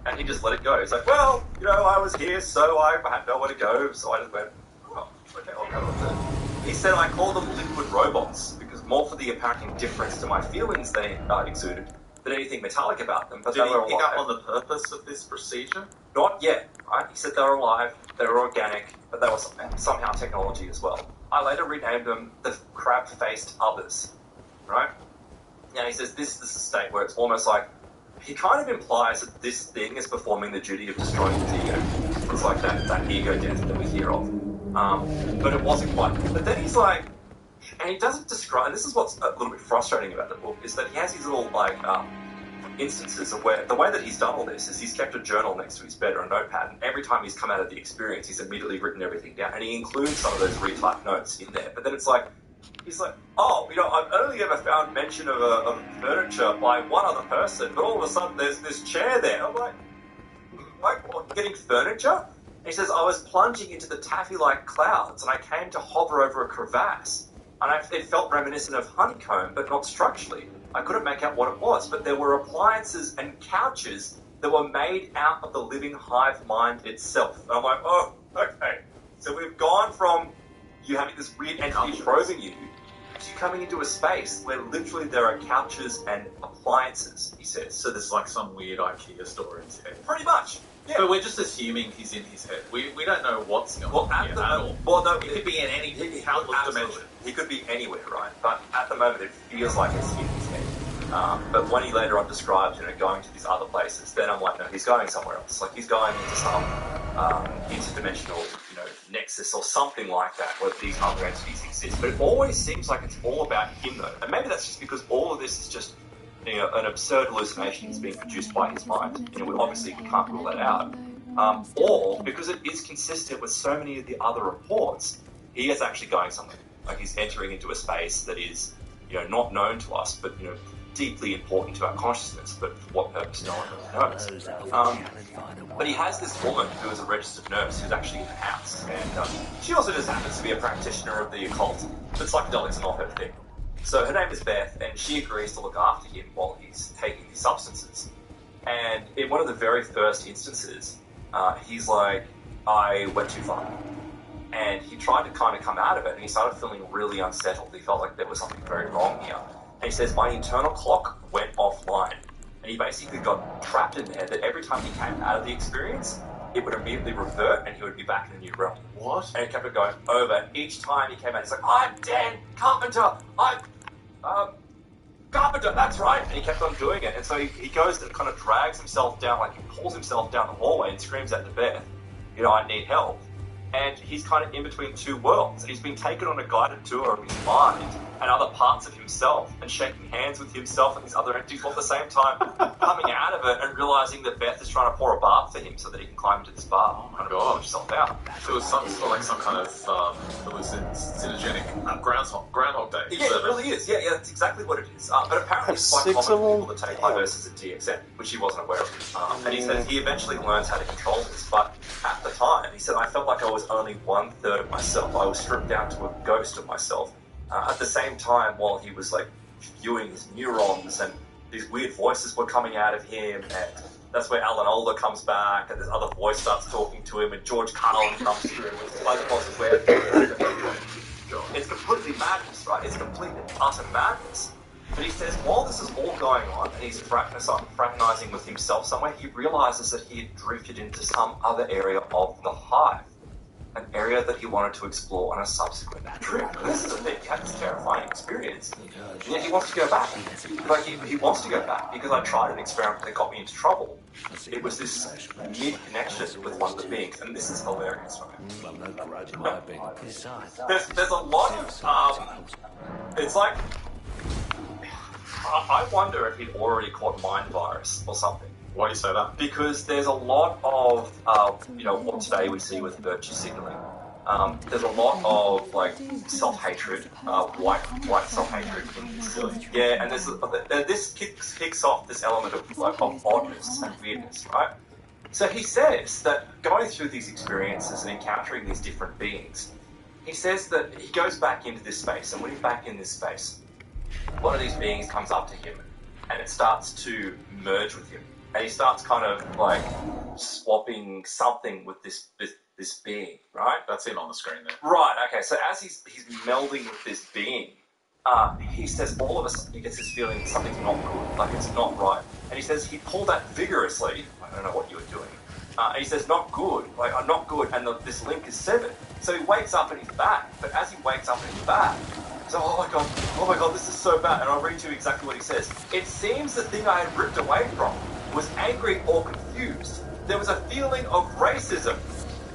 [SPEAKER 2] And he just let it go. He's like, well, you know, I was here, so I had nowhere to go, so I just went, oh, okay, I'll go with it. He said I call them liquid robots, because more for the apparent indifference to my feelings they exuded than anything metallic about them. But
[SPEAKER 1] did
[SPEAKER 2] they were
[SPEAKER 1] he pick
[SPEAKER 2] alive.
[SPEAKER 1] up on the purpose of this procedure?
[SPEAKER 2] Not yet, right? He said they were alive, they were organic, but they were somehow technology as well. I later renamed them the crab-faced others, right? Now he says this is the state where it's almost like he kind of implies that this thing is performing the duty of destroying his ego. It's like that ego death that we hear of. But it wasn't quite. But then he's like, and he doesn't describe, and this is what's a little bit frustrating about the book, is that he has these little, like, instances of where, the way that he's done all this is he's kept a journal next to his bed or a notepad, and every time he's come out of the experience, he's immediately written everything down, and he includes some of those retyped notes in there. But then it's like, he's like, oh, you know, I've only ever found mention of furniture by one other person, but all of a sudden there's this chair there. I'm like what, getting furniture? And he says, I was plunging into the taffy-like clouds, and I came to hover over a crevasse, and it felt reminiscent of honeycomb, but not structurally. I couldn't make out what it was, but there were appliances and couches that were made out of the living hive mind itself. And I'm like, oh, okay. So we've gone from you having this weird entity probing you you're coming into a space where literally there are couches and appliances, he says.
[SPEAKER 1] So there's like some weird IKEA store in his head.
[SPEAKER 2] Pretty much. Yeah.
[SPEAKER 1] But we're just assuming he's in his head. We don't know what's going on here at all.
[SPEAKER 2] Well, no,
[SPEAKER 1] It could be in any countless dimension.
[SPEAKER 2] He could be anywhere, right? But at the moment, it feels like it's in his head. But when he later on describes, going to these other places, then I'm like, no, he's going somewhere else. Like he's going into some interdimensional, nexus or something like that, where these other entities exist. But it always seems like it's all about him, though. And maybe that's just because all of this is just an absurd hallucination that's being produced by his mind. We obviously can't rule that out. Or because it is consistent with so many of the other reports, he is actually going somewhere. Like he's entering into a space that is, not known to us, but deeply important to our consciousness. But for what purpose, no one really knows. But he has this woman who is a registered nurse who's actually in the house, and she also just happens to be a practitioner of the occult. But psychedelics are not her thing. So her name is Beth, and she agrees to look after him while he's taking these substances. And in one of the very first instances, he's like, I went too far. And he tried to kind of come out of it, and he started feeling really unsettled. He felt like there was something very wrong here. And he says, my internal clock went offline. And he basically got trapped in there, that every time he came out of the experience, it would immediately revert, and he would be back in a new realm.
[SPEAKER 1] What?
[SPEAKER 2] And it kept going over. Each time he came out, he's like, I'm Dan Carpenter! I'm Carpenter, that's right! And he kept on doing it. And so he goes and kind of drags himself down, like he pulls himself down the hallway and screams out to Beth, I need help. And he's kind of in between two worlds. And he's been taken on a guided tour of his mind and other parts of himself, and shaking hands with himself and these other entities, while at the same time coming out of it and realizing that Beth is trying to pour a bath for him so that he can climb into this bath and kind of pull himself out.
[SPEAKER 1] So it was some kind of hallucinogenic Groundhog Day.
[SPEAKER 2] Yeah, it really is. Yeah, that's exactly what it is. But apparently it's quite common for people to take high doses of DXM, which he wasn't aware of. And he says he eventually learns how to control this, but at the time, he said, I felt like I was only 1/3 of myself. I was stripped down to a ghost of myself. At the same time, while he was like viewing his neurons, and these weird voices were coming out of him, and that's where Alan Alda comes back, and this other voice starts talking to him, and George Carlin comes through, and it's like it's completely madness, right? It's complete and utter madness. But he says, while this is all going on, and he's fraternizing with himself somewhere, he realizes that he had drifted into some other area of the hive. An area that he wanted to explore on a subsequent trip. This is the thing, he had this terrifying experience, and yet he wants to go back. Like, he wants to go back, because I tried an experiment that got me into trouble. It was this mid-connection with one of the beings, and this is hilarious, right? There's a lot of, it's like, I wonder if he'd already caught mind virus or something.
[SPEAKER 1] Why do you say that?
[SPEAKER 2] Because there's a lot of, what today we see with virtue signaling. There's a lot of, like, self-hatred, white self-hatred in this. Yeah, and this kicks off this element of oddness and weirdness, right? So he says that going through these experiences and encountering these different beings, he says that he goes back into this space, and when he's back in this space, one of these beings comes up to him, and it starts to merge with him. And he starts kind of like swapping something with this being, right?
[SPEAKER 1] That's it on the screen there.
[SPEAKER 2] Right, okay. So as he's melding with this being, he says all of a sudden he gets this feeling something's not good, like it's not right. And he says he pulled out vigorously. I don't know what you were doing. And he says, not good, like, I'm not good, and this link is severed. So he wakes up and he's back. But as he wakes up and he's back, he's like, oh my god, this is so bad. And I'll read you exactly what he says. It seems the thing I had ripped away from was angry or confused. There was a feeling of racism.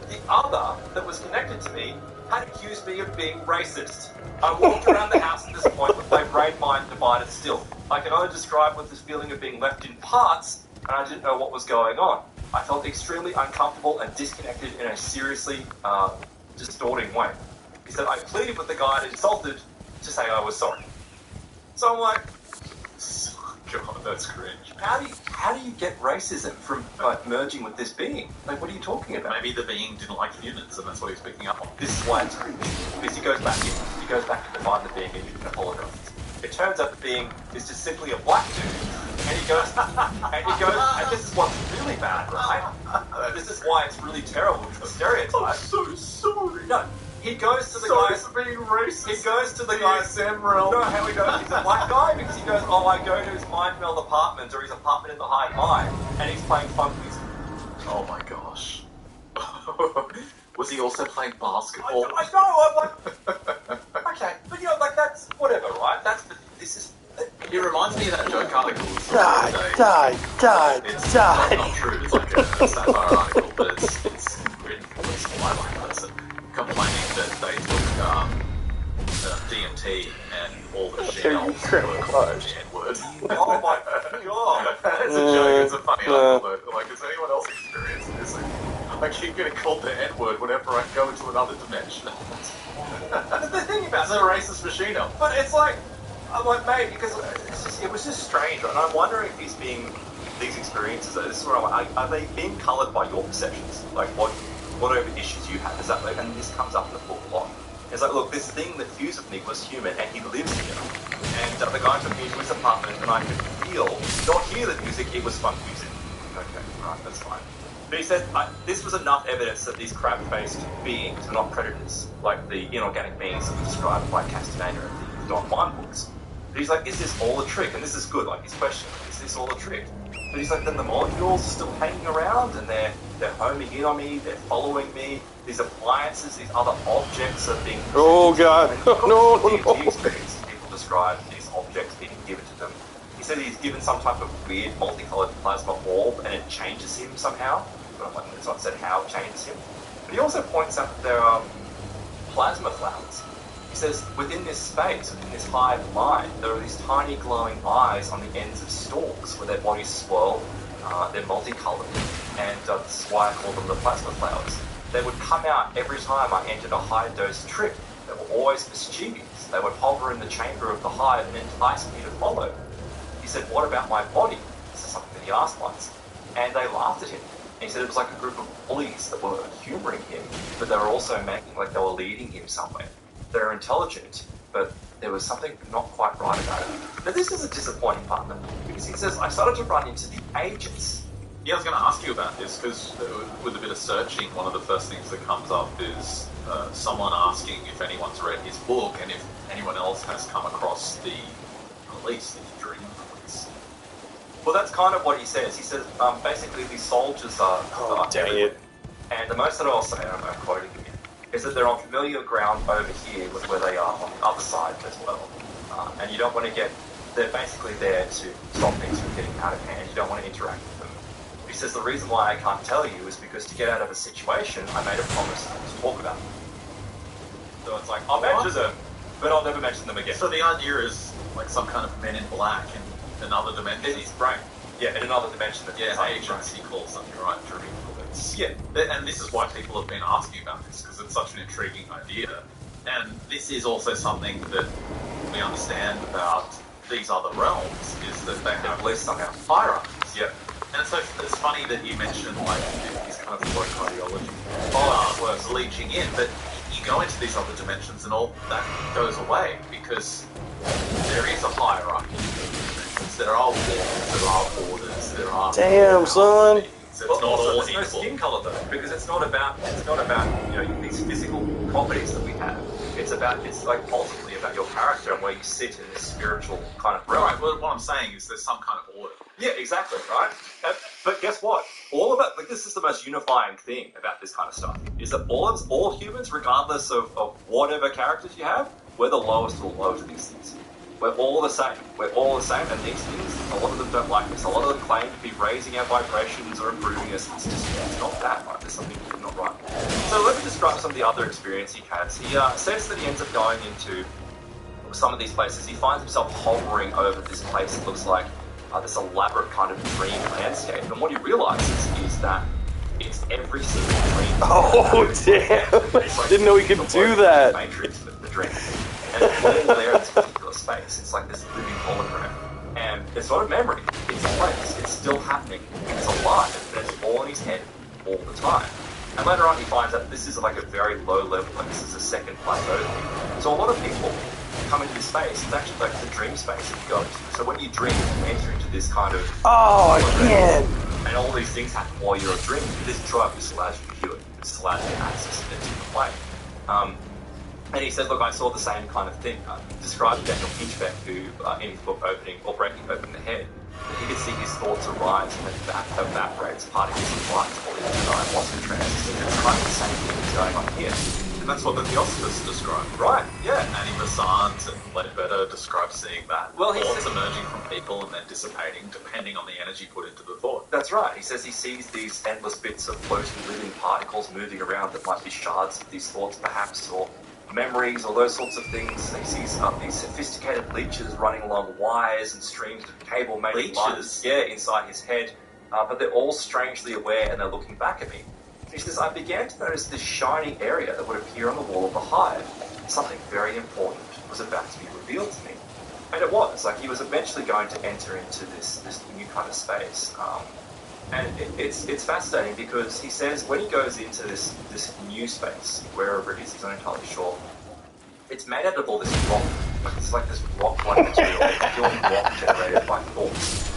[SPEAKER 2] The other that was connected to me had accused me of being racist. I walked around the house at this point with my brain-mind divided still. I can only describe with this feeling of being left in parts, and I didn't know what was going on. I felt extremely uncomfortable and disconnected in a seriously distorting way. He said, I pleaded with the guy and insulted to say I was sorry. So I'm like,
[SPEAKER 1] God, that's cringe.
[SPEAKER 2] How do you get racism from merging with this being? Like, what are you talking about?
[SPEAKER 1] Maybe the being didn't like humans, and that's what he's picking up on.
[SPEAKER 2] This is why it's cringe. Because he goes back to find the being and you can apologize. It turns out the being is just simply a black dude. And he goes, and this is what's really bad, right? This is why it's really terrible, the stereotype.
[SPEAKER 1] I'm so sorry.
[SPEAKER 2] No, he goes to the guy.
[SPEAKER 1] Being racist.
[SPEAKER 2] He goes to the guy.
[SPEAKER 1] Sam realm.
[SPEAKER 2] No, how he goes? He's a black guy because he goes, oh, I go to his mind meld apartment or his apartment in the high mine, and he's playing funk music.
[SPEAKER 1] Oh my gosh. Was he also playing basketball?
[SPEAKER 2] I know. I'm like, okay, but you know, like that's whatever, right? This is.
[SPEAKER 1] It reminds me of that joke article.
[SPEAKER 3] Die.
[SPEAKER 1] It's not true. It's like a satire article, but it's written from this white person complaining that they took DMT and all the Chanel the N-word.
[SPEAKER 2] Oh my god!
[SPEAKER 1] It's a joke. It's a funny article. Though. Like, has anyone else experienced this? I keep getting called the N-word whenever I go into another dimension.
[SPEAKER 2] The thing about
[SPEAKER 1] It's a racist machine.
[SPEAKER 2] but it's like. I'm like, mate, because it was just strange, and I'm wondering if these experiences, this is where are they being coloured by your perceptions? Like, whatever issues you have, is that, and this comes up in the book a lot. It's like, look, this thing that fused with me was human, and he lives here. And the guy took me to his apartment, and I could feel, not hear the music, it was funk music. Okay, right, that's fine. But he said, this was enough evidence that these crab-faced beings are not predators, like the inorganic beings that were described by Castaneda in the Don Juan books. But he's like, is this all a trick? And this is good, like his question, is this all a trick? But he's like, then the molecules are still hanging around and they're homing in on me, they're following me, these appliances, these other objects are being...
[SPEAKER 3] Oh god, no.
[SPEAKER 2] Experience, people describe these objects being given to them. He said he's given some type of weird multicolored plasma orb and it changes him somehow. But I'm like, it's not said how it changes him. But he also points out that there are plasma flowers. He says, within this space, within this hive mind, there are these tiny glowing eyes on the ends of stalks where their bodies swirl, they're multicolored, and that's why I call them the plasma flowers. They would come out every time I entered a high-dose trip. They were always mischievous. They would hover in the chamber of the hive and entice me to follow. He said, what about my body? This is something that he asked once. And they laughed at him. And he said it was like a group of bullies that were humouring him, but they were also making like they were leading him somewhere. They're intelligent, but there was something not quite right about it. Now this is a disappointing part of it, because he says, I started to run into the agents.
[SPEAKER 1] Yeah, I was going to ask you about this, because with a bit of searching, one of the first things that comes up is someone asking if anyone's read his book, and if anyone else has come across the release, the Dream release.
[SPEAKER 2] Well, that's kind of what he says. He says, basically, these soldiers are...
[SPEAKER 3] Dang it.
[SPEAKER 2] And the most that I'll say, I'm quoting him, is that they're on familiar ground over here with where they are on the other side as well. And you don't want to get... They're basically there to stop things from getting out of hand. You don't want to interact with them. He says the reason why I can't tell you is because to get out of a situation, I made a promise to talk about them. So it's like, I'll mention them, but I'll never mention them again.
[SPEAKER 1] So the idea is like some kind of Men in Black in another dimension.
[SPEAKER 2] It's brain. Yeah, in another dimension.
[SPEAKER 1] Yeah, agents, he calls them, you're right, Dream bullets.
[SPEAKER 2] Yeah.
[SPEAKER 1] And this is why people have been asking about this, because it's such an intriguing idea. And this is also something that we understand about these other realms, is that they have less somehow hierarchies.
[SPEAKER 2] Yeah.
[SPEAKER 1] And so it's funny that you mentioned like these kind of low cardiology was leeching in, but you go into these other dimensions and all that goes away because there is a hierarchy. There are walls, there are borders, there are...
[SPEAKER 3] Damn, son!
[SPEAKER 2] It's not all there's no skin color though, because it's not about you know these physical properties that we have. It's like ultimately about your character and where you sit in this spiritual kind of realm.
[SPEAKER 1] Right. Well, what I'm saying is there's some kind of order.
[SPEAKER 2] Yeah, exactly. Right. But guess what? All of it, like this is the most unifying thing about this kind of stuff, is that all humans, regardless of whatever characters you have, we're the lowest of the low to these things. We're all the same. We're all the same, and these things, a lot of them don't like us. A lot of them claim to be raising our vibrations or improving us. It's not that, right? There's something not right. So let me describe some of the other experience he has. He says that he ends up going into some of these places. He finds himself hovering over this place that looks like this elaborate kind of dream landscape. And what he realizes is that it's every single dream.
[SPEAKER 3] Oh, damn. Didn't know he could do that.
[SPEAKER 2] Matrix, the dream. And it's all there in this particular space. It's like this living hologram. And it's not a memory. It's a place. It's still happening. It's alive. And it's all in his head all the time. And later on he finds that this is like a very low level, like this is a second plateau thing. So a lot of people come into this space. It's actually like the dream space that you go into. So when you dream, you enter into this kind of...
[SPEAKER 3] Oh, again!
[SPEAKER 2] And all these things happen while you're dreaming. This drug just allows you to do it. It just allows you to access it into the plane. And he said, look, I saw the same kind of thing. Described Daniel Pinchbeck, who in his book Opening or Breaking Open the Head, that he could see his thoughts arise and then that evaporates, particles of light fall into the night, lost in trance. It's kind of the same thing that's going on here.
[SPEAKER 1] And that's what the Theosophists describe.
[SPEAKER 2] Right, yeah.
[SPEAKER 1] Annie Besant and Ledbetter describe seeing that.
[SPEAKER 2] Well, he
[SPEAKER 1] thoughts
[SPEAKER 2] says-
[SPEAKER 1] emerging from people and then dissipating depending on the energy put into the thought.
[SPEAKER 2] That's right. He says he sees these endless bits of floating living particles moving around that might be shards of these thoughts perhaps, or memories or those sorts of things. He sees these sophisticated leeches running along wires and streams of cable made
[SPEAKER 1] Leeches?
[SPEAKER 2] lines, inside his head, but they're all strangely aware and they're looking back at me. He says, I began to notice this shiny area that would appear on the wall of the hive. Something very important was about to be revealed to me. And it was. Like, he was eventually going to enter into this new kind of space. And it's fascinating because he says when he goes into this new space, wherever it is, he's not entirely sure, it's made out of all this rock. Like, it's like this rock-like material, pure rock generated by thoughts.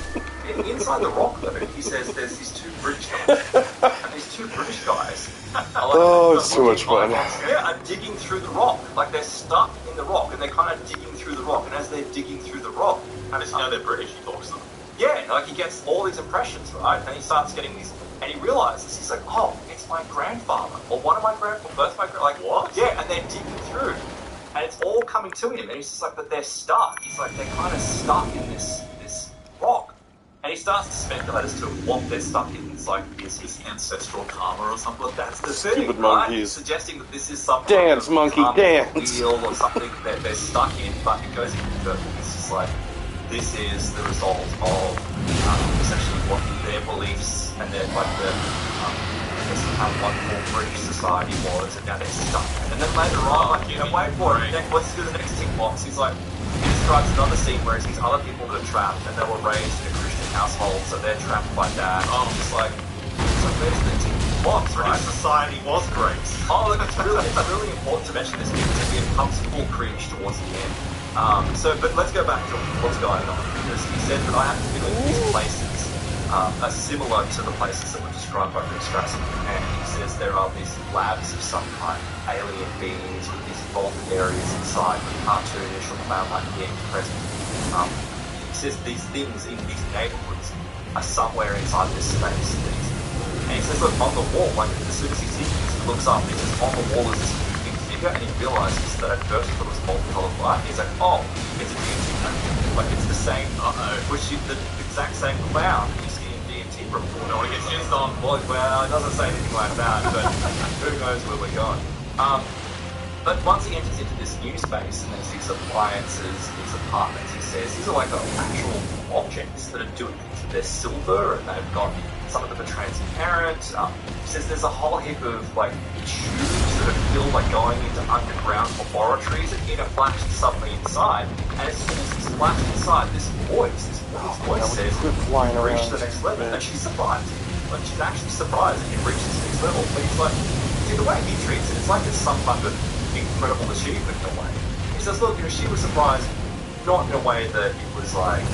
[SPEAKER 2] Inside the rock, though, he says there's these two British guys. And these two British guys
[SPEAKER 3] it's too much fun.
[SPEAKER 2] are digging through the rock. Like, they're stuck in the rock, and they're kind of digging through the rock. And as they're digging through the rock,
[SPEAKER 1] And as you know they're British, he talks to them.
[SPEAKER 2] yeah, like, he gets all these impressions, right? And he starts getting these, and he realizes, he's like, oh, it's my grandfather, or one of my grandfathers, both my like,
[SPEAKER 1] What?
[SPEAKER 2] Yeah, and they're digging through. And it's all coming to him, and he's just like, but they're stuck. He's like, they're kind of stuck in this rock. And he starts to speculate as to what they're stuck in. It's like, is his
[SPEAKER 1] Ancestral karma or something.
[SPEAKER 2] that's the
[SPEAKER 3] Stupid
[SPEAKER 2] thing, right?
[SPEAKER 3] monkeys.
[SPEAKER 2] Suggesting that this is some
[SPEAKER 3] Dance,
[SPEAKER 2] kind of
[SPEAKER 3] monkey,
[SPEAKER 2] karmic
[SPEAKER 3] dance.
[SPEAKER 2] wheel or something that they're stuck in, but it goes even further. It's just like, this is the result of essentially what their beliefs and their, like, the, I guess how wonderful British society was, and now they're stuck. And then later on, like, wait for it, let's do the next tick box. He's like, he describes another scene where he sees other people that are trapped, and they were raised in a Christian household, so they're trapped by that. Oh, just like, so where's the tick box, right?
[SPEAKER 1] British society was great.
[SPEAKER 2] Oh, look, it's really important to mention this because it comes full cringe towards the end. But let's go back to what's going on, because he said that I have to feel these places are similar to the places that were described by Rick Strassman, and he says there are these labs of some kind, alien beings with these vaulted areas inside with cartoonish or cloud-like being present. He says these things in these neighborhoods are somewhere inside this space. And he says, look, on the wall, like, as soon as he sees this, he looks up, and he says, on the wall is this big figure, and he realizes that at first he thought it was multicolored light. He's like, oh, it's a DMT clown. Like, it's the same, which is the exact same clown that you see in DMT report.
[SPEAKER 1] No one gets used on.
[SPEAKER 2] Well, it doesn't say anything like that, but who knows where we're going. But once he enters into this new space, and there's these appliances, these apartments, he says, these are like actual objects that are doing things. They're silver, and they've got, some of them are transparent. He says there's a whole heap of, like, tubes that are filled, like, going into underground laboratories, and in a flash suddenly inside. And as soon as he's flashed inside, this woman's voice says, reach the next level. And she's surprised. Like, she's actually surprised that he reaches the next level. But he's like, see, the way he treats it, it's like it's some kind of incredible achievement in a way. He says, look, she was surprised, not in a way that it was like,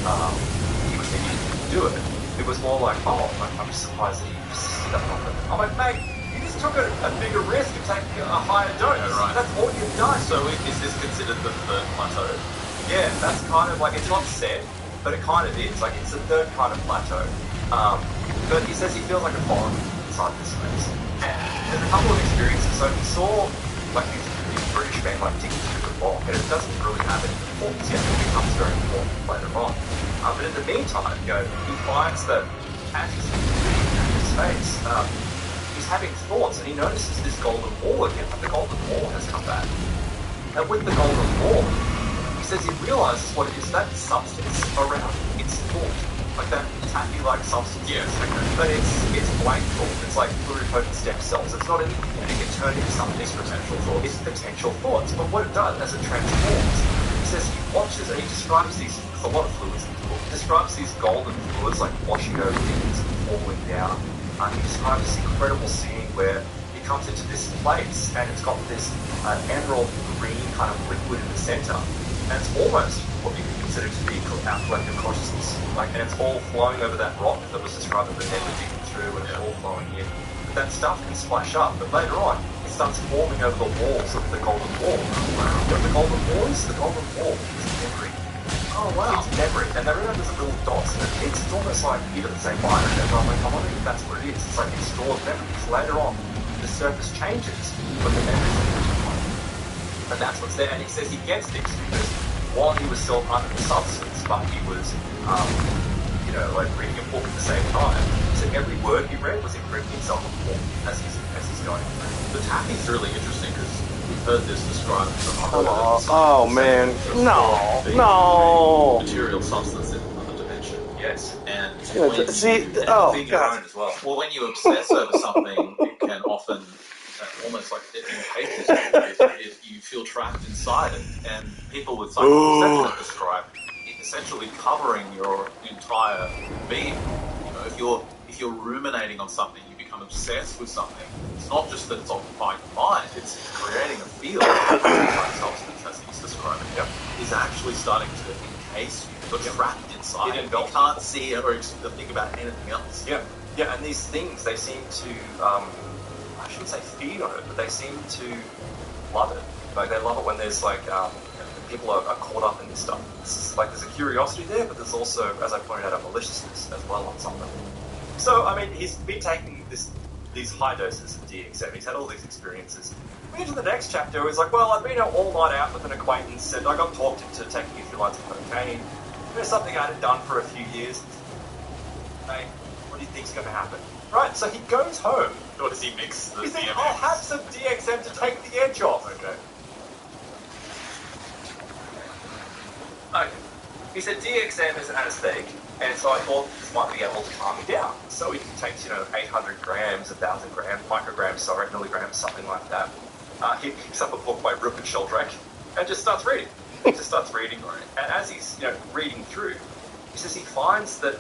[SPEAKER 2] he was thinking he could do it. It was more like, oh, I'm just surprised that he persisted up on it. I'm like, mate, you just took a bigger risk of taking a higher dose.
[SPEAKER 1] Yeah, right.
[SPEAKER 2] That's all you've done.
[SPEAKER 1] So is this considered the third plateau?
[SPEAKER 2] Yeah, that's kind of like, it's not said, but it kind of is. Like, it's the third kind of plateau. But he says he feels like a foreigner inside this space. And there's a couple of experiences. So he saw, like, these British men, like, digging through the rock, and it doesn't really have any importance yet. It becomes very important later on. But in the meantime, he finds that as he's in this space, he's having thoughts, and he notices this golden wall again. Like, the golden wall has come back. And with the golden wall, he says he realizes what it is. That substance around it's thought. Like that taffy-like substance.
[SPEAKER 1] Yes.
[SPEAKER 2] But it's blank thought. It's like pluripotent stem cells. It's not anything that it can turn into something.
[SPEAKER 1] It's potential thoughts.
[SPEAKER 2] It's potential thoughts. But what it does as it transforms, he says he watches and he describes these, there's a lot of fluids in the book. He describes these golden fluids like washing over things and falling down. He describes this incredible scene where he comes into this place and it's got this emerald green kind of liquid in the center. And it's almost what you could consider to be our collective consciousness. Like, and it's all flowing over that rock that was described as the head digging through, and it's all flowing in. But that stuff can splash up. But later on, it starts forming over the walls of the Golden Wall. What the Golden Wall is? The Golden Wall is memory.
[SPEAKER 1] Oh wow.
[SPEAKER 2] It's memory, and they remember there's little dots, and it's almost like you don't say binary, and I'm like, I wonder if that's what it is. It's like it stores memories. Later on, the surface changes, but the memories are intertwined. And that's what's there. And he says he gets this because while he was still under the substance, but he was, like reading a book at the same time, so every word he read was imprinting himself on the book as he's going through.
[SPEAKER 1] The tapping's really interesting because we've heard this described from other
[SPEAKER 3] Oh man, no.
[SPEAKER 1] material substance in another dimension.
[SPEAKER 2] Yes.
[SPEAKER 1] And
[SPEAKER 3] Yeah,
[SPEAKER 1] when
[SPEAKER 3] see,
[SPEAKER 1] you,
[SPEAKER 3] oh
[SPEAKER 2] being your
[SPEAKER 3] god.
[SPEAKER 2] own as well.
[SPEAKER 1] well, when you obsess over something, it can often almost like in cases if you feel trapped inside it. And people with psychic perception have described it essentially covering your entire being. You know, if you're ruminating on something, you become obsessed with something. It's not just that it's occupying your mind; it's creating a field. Substance, as he's describing, is actually starting to encase you. You're trapped inside. You can't see it or think about anything else.
[SPEAKER 2] Yeah, and these things, they seem to, I shouldn't say feed on it, but they seem to love it. Like, they love it when there's, like, people are caught up in this stuff. It's like, there's a curiosity there, but there's also, as I pointed out, a maliciousness as well on some of them. So, I mean, he's been taking these high doses of DX7. He's had all these experiences. We get to the next chapter, he's like, well, I've been out all night out with an acquaintance, and I got talked into taking a few lines of cocaine. There's something I hadn't done for a few years. Hey, what do you think's going to happen? Right, so he goes home.
[SPEAKER 1] Or does he mix the
[SPEAKER 2] He said,
[SPEAKER 1] DMX?
[SPEAKER 2] I'll have some DXM to take the edge off. Okay. He said DXM is an anesthetic, and so I thought this might be able to calm me down. So he takes, 800 grams, 1,000 grams, micrograms, milligrams, something like that. He picks up a book by Rupert Sheldrake and just starts reading. He just starts reading, and as he's reading through, he says he finds that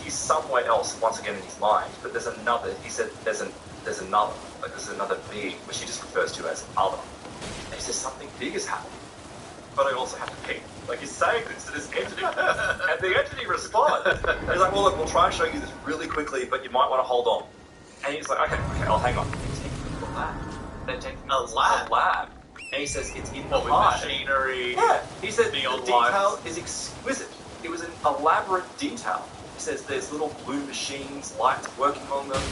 [SPEAKER 2] he's somewhere else once again in his mind. But there's another. He said there's another, like there's another being, which he just refers to as other. And he says something big is happening, but I also have to pee. Like he's saying this to this entity, and the entity responds. He's like, well, look, we'll try and show you this really quickly, but you might want to hold on. And he's like, okay, I'll hang on. They take him to a lab. They take him to a lab. And he says it's in the heart.
[SPEAKER 1] Machinery.
[SPEAKER 2] Yeah. He said the
[SPEAKER 1] neon
[SPEAKER 2] detail
[SPEAKER 1] lights.
[SPEAKER 2] is exquisite. It was an elaborate detail. He says there's little blue machines, lights working on them.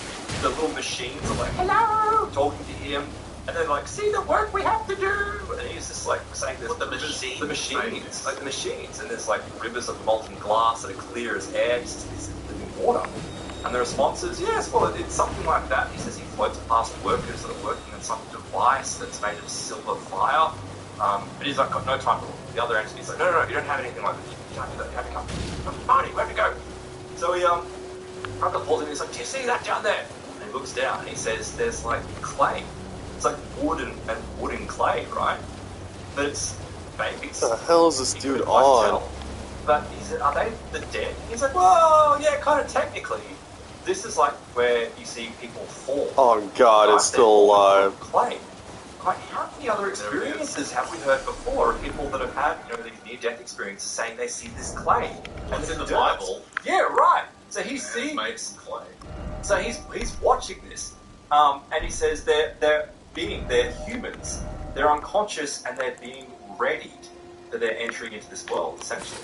[SPEAKER 2] The little machines are like, hello, talking to him. And they're like, see the work we have to do. And he's just like saying there's the machines. Like the machines. And there's like rivers of molten glass that are clear as air. He says this is living water. And the response is, yes, well, it's something like that. He says he floats past workers that are working on some device that's made of silver fire. But he's like, got no time for it. The other entity's like, no, you don't have anything like that. You can't do that. You have to come. Marty, where have to go? So he, Brother pulls him and he's like, do you see that down there? And he looks down and he says, there's like clay. It's like wood and wooden clay, right? But it's fake.
[SPEAKER 3] What the hell is this dude on?
[SPEAKER 2] But he said, are they the dead? He's like, well, yeah, kind of technically. This is like where you see people fall.
[SPEAKER 3] Oh god, it's still alive.
[SPEAKER 2] Clay. Like, how many other experiences have we heard before of people that have had, these near-death experiences saying they see this clay?
[SPEAKER 1] And it's in the Bible.
[SPEAKER 2] Yeah, right. So he's seeing
[SPEAKER 1] makes clay.
[SPEAKER 2] So he's watching this, and he says they're humans. They're unconscious and they're being readied for their entry into this world, essentially.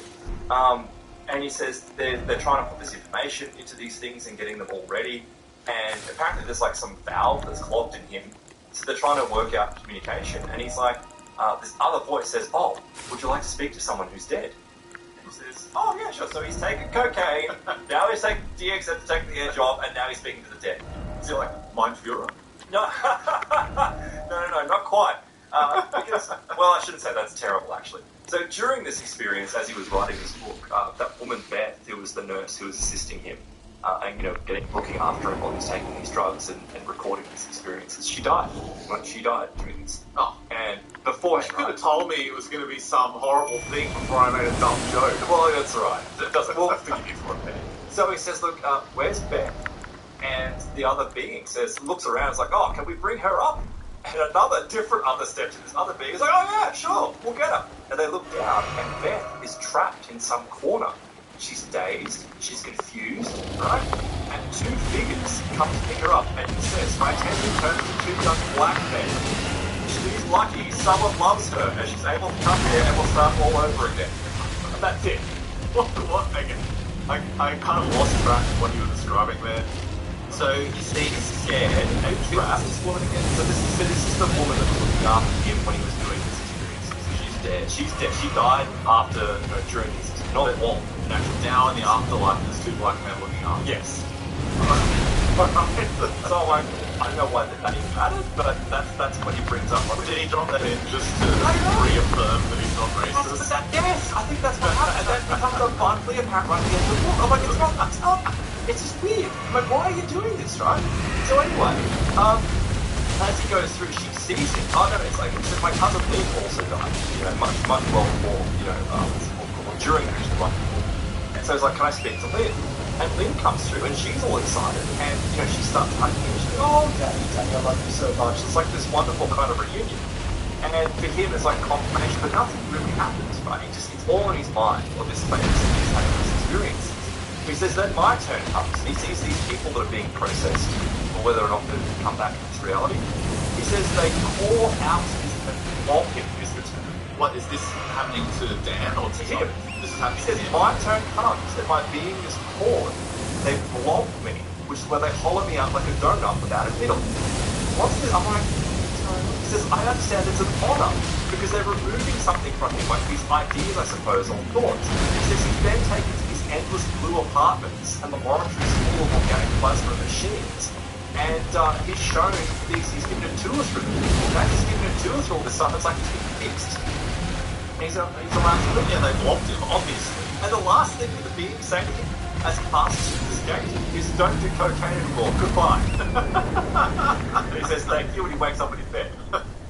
[SPEAKER 2] And he says they're trying to put this information into these things and getting them all ready. And apparently there's like some valve that's clogged in him. So they're trying to work out communication. And he's like, this other voice says, oh, would you like to speak to someone who's dead? And he says, oh, yeah, sure. So he's taking cocaine. Now he's taking DXF to take the edge off. And now he's speaking to the dead.
[SPEAKER 1] Is it like Mind Fuhrer?
[SPEAKER 2] No, no, not quite. Because, well, I shouldn't say that's terrible, actually. So during this experience, as he was writing this book, that woman, Beth, who was the nurse who was assisting him, and, looking after him while he was taking these drugs and recording these experiences, she died. She died during this.
[SPEAKER 1] Oh.
[SPEAKER 2] And before
[SPEAKER 1] You could have told me it was going to be some horrible thing before I made a dumb joke.
[SPEAKER 2] Well, that's right. It doesn't forgive you for it. So he says, look, where's Beth? And the other being looks around, is like, oh, can we bring her up? And another step to this other being is like, oh yeah, sure, we'll get her. And they look down, and Beth is trapped in some corner. She's dazed, she's confused, right? And two figures come to pick her up, and he says, my attention turns to two young black men. She's lucky, someone loves her, and she's able to come here and we'll start all over again. And that's it.
[SPEAKER 1] What? Again, I kind of lost track of what you were describing there. So he's scared and trapped.
[SPEAKER 2] This woman again. So this is the woman that was looking after him when he was doing this experience. So she's dead. She's dead. She died after, during these, not at all.
[SPEAKER 1] Now in the afterlife, there's two black men looking after.
[SPEAKER 2] Yes. So I don't know why that even mattered, but that's what he brings up.
[SPEAKER 1] Did he drop that in just to reaffirm that he's not racist?
[SPEAKER 2] Yes, I think that's what happened. And that becomes abundantly apparent right at the end of the book. I'm like, it's not. It's just weird. I'm like, why are you doing this, right? So anyway, as he goes through, she sees him. Oh no, it's like my cousin Lynn also died. Much well before, during actually right before. And so it's like, can I speak to Lynn? And Lynn comes through and she's all excited and she starts hugging him and she's like, oh Daddy, I love you so much. It's like this wonderful kind of reunion. And for him it's like confirmation, but nothing really happens, right? It's all in his mind, or this place, he's having this experience. He says then my turn comes. He sees these people that are being processed, or whether or not they come back into reality. He says they call out his turn, mock him his return.
[SPEAKER 1] What, is this happening to Dan or to
[SPEAKER 2] him?
[SPEAKER 1] This is happening
[SPEAKER 2] He says, my turn comes, and my being is poured. They blob me, which is where they hollow me out like a donut without a middle. What's this? I'm like, he says, I understand it's an honor, because they're removing something from him, like these ideas, I suppose, or thoughts. He says he's then taken to these endless blue apartments and laboratories full of organic plasma machines. And he's shown these, he's given a tour through them. And as he's given a tour through all this stuff, it's like he's been fixed. He's allowed to live.
[SPEAKER 1] Yeah, they blocked him, obviously.
[SPEAKER 2] And the last thing that the being saying to him as he passes through this gate is, don't do cocaine anymore, goodbye. And he says thank you when he wakes up in his bed.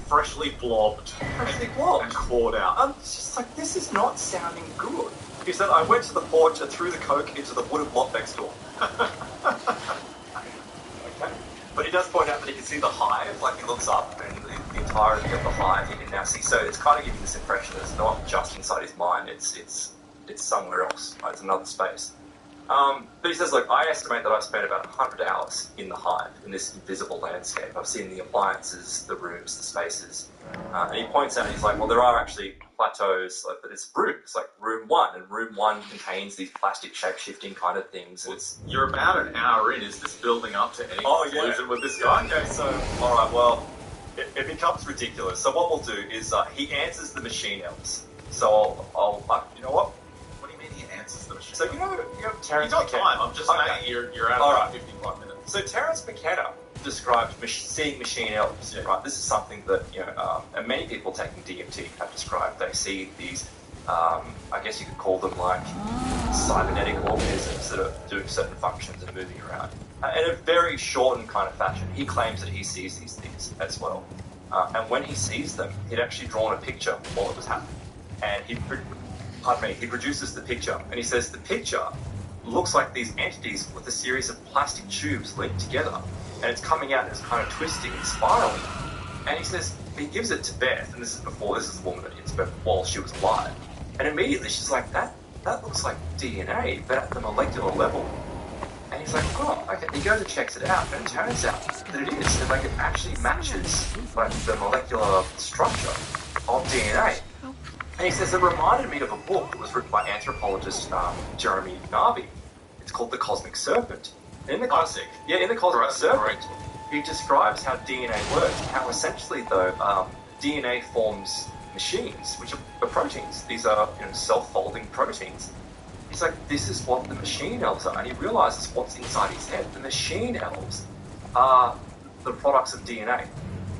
[SPEAKER 1] Freshly blobbed. And clawed out.
[SPEAKER 2] I'm just like, this is not sounding good. He said, I went to the porch and threw the coke into the wooden block next door. Okay. But he does point out that he can see the hive, like he looks up and the entirety of the hive he can now see. So it's kind of giving this impression that it's not just inside his mind, it's somewhere else, right? It's another space. But he says, look, I estimate that I've spent about 100 hours in the hive, in this invisible landscape. I've seen the appliances, the rooms, the spaces. And he points out, he's like, well, there are actually plateaus, like, but it's rooms, like room 1, and room 1 contains these plastic shape-shifting kind of things.
[SPEAKER 1] You're about an hour in. Is this building up to any conclusion with this guy?
[SPEAKER 2] Okay, so, alright, well, it becomes ridiculous. So what we'll do is, he answers the machine elves. So I'll you know what?
[SPEAKER 1] He answers the machine.
[SPEAKER 2] So you know Terence
[SPEAKER 1] got
[SPEAKER 2] McKenna.
[SPEAKER 1] time. I'm just saying you're at about 55 minutes.
[SPEAKER 2] So Terence McKenna described seeing machine elves. Right, this is something that and many people taking DMT have described. They see these, I guess you could call them like cybernetic organisms that are doing certain functions and moving around in a very shortened kind of fashion. He claims that he sees these things as well, and when he sees them, he'd actually drawn a picture while it was happening, and he produces the picture, and he says the picture looks like these entities with a series of plastic tubes linked together, and it's coming out and it's kind of twisting and spiraling. And he says, he gives it to Beth, and this is the woman that hits Beth while she was alive, and immediately she's like, that looks like DNA, but at the molecular level. And he's like, oh, okay. He goes and checks it out, and it turns out that it is, and like it actually matches like the molecular structure of DNA. And he says, it reminded me of a book that was written by anthropologist Jeremy Narby. It's called The Cosmic Serpent. And in the Cosmic Serpent, he describes how DNA works, and how essentially, though, DNA forms machines, which are proteins. These are self-folding proteins. He's like, this is what the machine elves are. And he realizes what's inside his head. The machine elves are the products of DNA.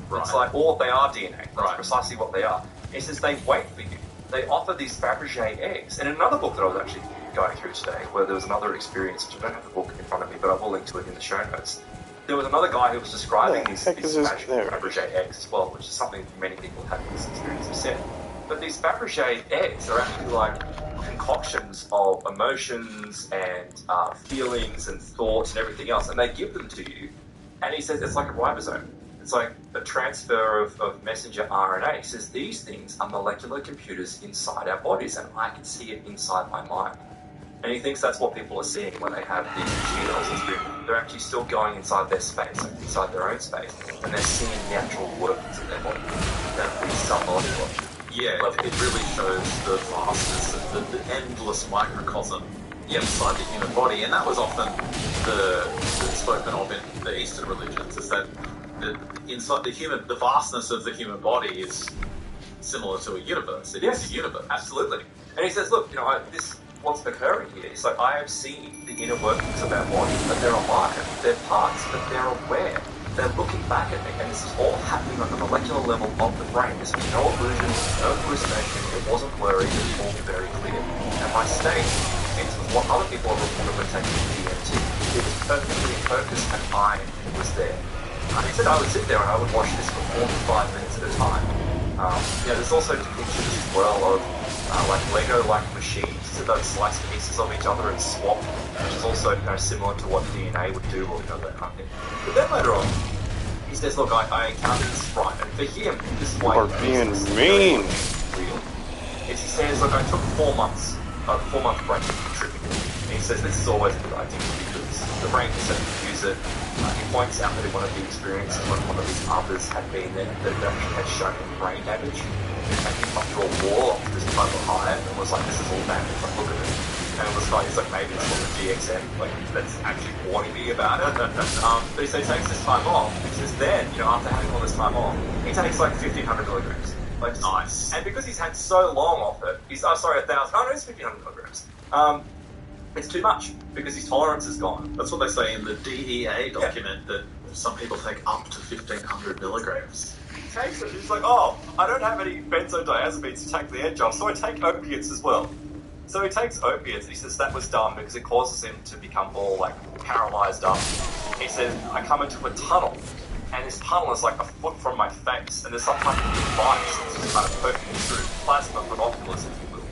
[SPEAKER 2] Right. It's like, or they are DNA. That's precisely what they are. He says they wait for you. They offer these Fabergé eggs. And in another book that I was actually going through today, where there was another experience, which I don't have the book in front of me, but I will link to it in the show notes. There was another guy who was describing these Fabergé eggs as well, which is something many people have had this experience have said. But these Fabergé eggs are actually like concoctions of emotions and feelings and thoughts and everything else, and they give them to you. And he says it's like a ribosome. It's like a transfer of messenger RNA. He says these things are molecular computers inside our bodies, and I can see it inside my mind. And he thinks that's what people are seeing when they have these machine elves experience. They're actually still going inside their space, like inside their own space, and they're seeing the actual workings of their body. They're pretty submolecular.
[SPEAKER 1] Yeah, it really shows the vastness of the endless microcosm inside the human body, and that was often the spoken of in the Eastern religions, is that inside the vastness of the human body is similar to a universe. It is a universe.
[SPEAKER 2] Absolutely. And he says, look, what's occurring here is like, I have seen the inner workings of our body, but they're alive, they're parts, but they're aware. They're looking back at me, and this is all happening on the molecular level of the brain. There's no illusion, no hallucination, it wasn't blurry, it was all very clear. And my state, into what other people are looking for taking DMT, it was perfectly focused, and I was there. And he said I would sit there and I would watch this for 4 to 5 minutes at a time. There's also depictions as well of like Lego-like machines that don't slice pieces of each other and swap, which is also similar to what DNA would do, or that kind of thing. But then later on, he says, "Look, I encountered this sprite, and for him, this is why
[SPEAKER 3] You're being mean."
[SPEAKER 2] Real. He says, "Look, I took 4 months, a 4-month break from tripping." And he says this is always a good idea because the brain can certainly use it. He points out that in one of the experiences when one of these others had been there, that it actually had shown him brain damage. And he popped through a wall off this type of high and was like, this is all damage, like, look at it. And it was like, he's like, maybe it's from the GXM, like, that's actually warning me about it. But he says he takes this time off. He says then, after having all this time off, he takes like 1,500 milligrams. Like,
[SPEAKER 1] nice.
[SPEAKER 2] And because he's had so long off it, 1,000, no, it's 1,500 milligrams. It's too much because his tolerance is gone.
[SPEAKER 1] That's what they say in the DEA document, that some people take up to 1,500 milligrams.
[SPEAKER 2] He takes it, he's like, oh, I don't have any benzodiazepines to take the edge off, so I take opiates as well. So he takes opiates, and he says that was done because it causes him to become all, like, paralysed up. He says, I come into a tunnel, and this tunnel is like a foot from my face, and there's some kind of device that's just kind of poking me through, plasma binoculars, if you will.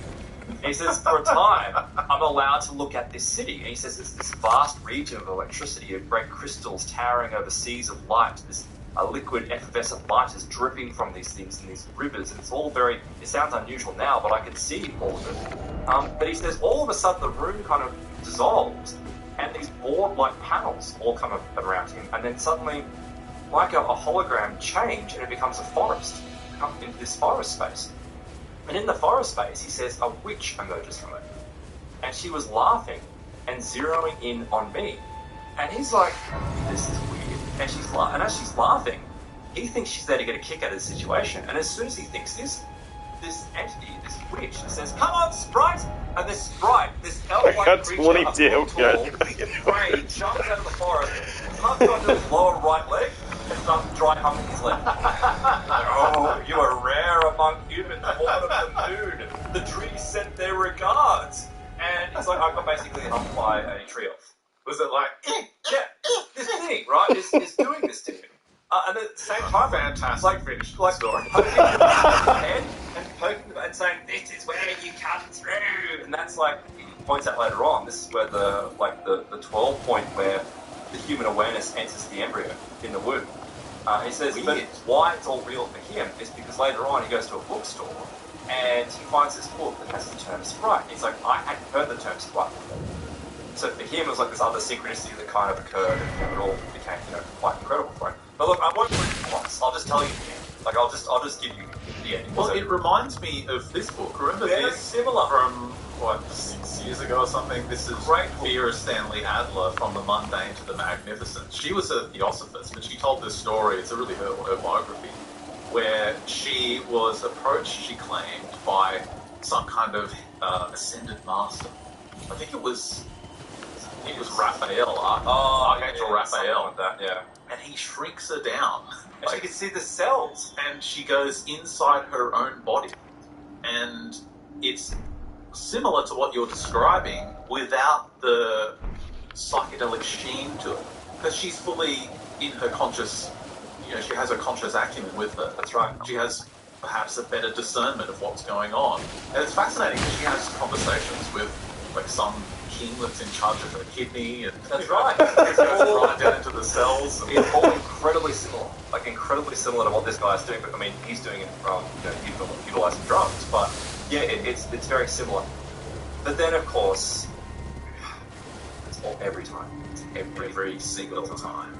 [SPEAKER 2] He says, for a time, I'm allowed to look at this city. And he says, there's this vast region of electricity, of great crystals towering over seas of light. This liquid effervescent light is dripping from these things in these rivers. And it's all it sounds unusual now, but I can see all of it. But he says, all of a sudden, the room kind of dissolves, and these board-like panels all come up around him. And then suddenly, like a hologram change, and it becomes a forest. It comes into this forest space. And in the forest space, he says, a witch emerges from it. And she was laughing and zeroing in on me. And he's like, this is weird. And as she's laughing, he thinks she's there to get a kick out of the situation. And as soon as he thinks this entity, this witch, says, come on, Sprite! And this Sprite, this elf-like creature, jumps out of the forest, comes onto his lower right leg, and starts dry humping his leg. Oh, you are rare among humans, born of the moon. The trees sent their regards. And it's like, I got basically humped by a tree elf. Was it like, this thing, right, is doing this to him. And at the same time,
[SPEAKER 1] fantastic finish
[SPEAKER 2] like
[SPEAKER 1] story.
[SPEAKER 2] Poking his head and poking and saying, this is where you come through. And that's like, he points out later on, this is where the 12 point where the human awareness enters the embryo in the womb. He says but why it's all real for him is because later on he goes to a bookstore and he finds this book that has the term Sprite. He's like, I hadn't heard the term Sprite before. So for him it was like this other synchronicity that kind of occurred, and it all became quite incredible for him. But look, I won't read it once. I'll just tell you the end. Like I'll just give you the ending.
[SPEAKER 1] Well, it reminds me of this book. Remember this?
[SPEAKER 2] Similar
[SPEAKER 1] From 6 years ago or something? This is
[SPEAKER 2] Great
[SPEAKER 1] Vera Stanley Adler, From the Mundane to the Magnificent. She was a theosophist, but she told this story. It's really her autobiography, where she was approached, she claimed, by some kind of ascended master. I think it was Raphael, Archangel Raphael.
[SPEAKER 2] Like that, yeah.
[SPEAKER 1] And he shrinks her down.
[SPEAKER 2] And she can see the cells.
[SPEAKER 1] And she goes inside her own body. And it's similar to what you're describing without the psychedelic sheen to it. Because she's fully in her conscious, she has her conscious acumen with her.
[SPEAKER 2] That's right.
[SPEAKER 1] She has perhaps a better discernment of what's going on. And it's fascinating because she has conversations with like some king that's in charge of her kidney, and
[SPEAKER 2] that's right.
[SPEAKER 1] It's right down into the cells.
[SPEAKER 2] It's all incredibly similar, to what this guy's doing. But I mean, he's doing it from utilizing drugs. But yeah, it's very similar. But then, of course, Or every time.
[SPEAKER 1] Every single time.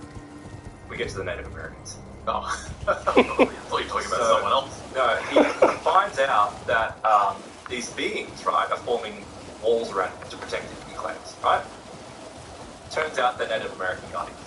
[SPEAKER 2] We get to the Native Americans.
[SPEAKER 1] Oh, I thought you were talking about someone else.
[SPEAKER 2] No, he finds out that these beings, right, are forming walls around him to protect him, he claims, right? Turns out they're Native American guardians.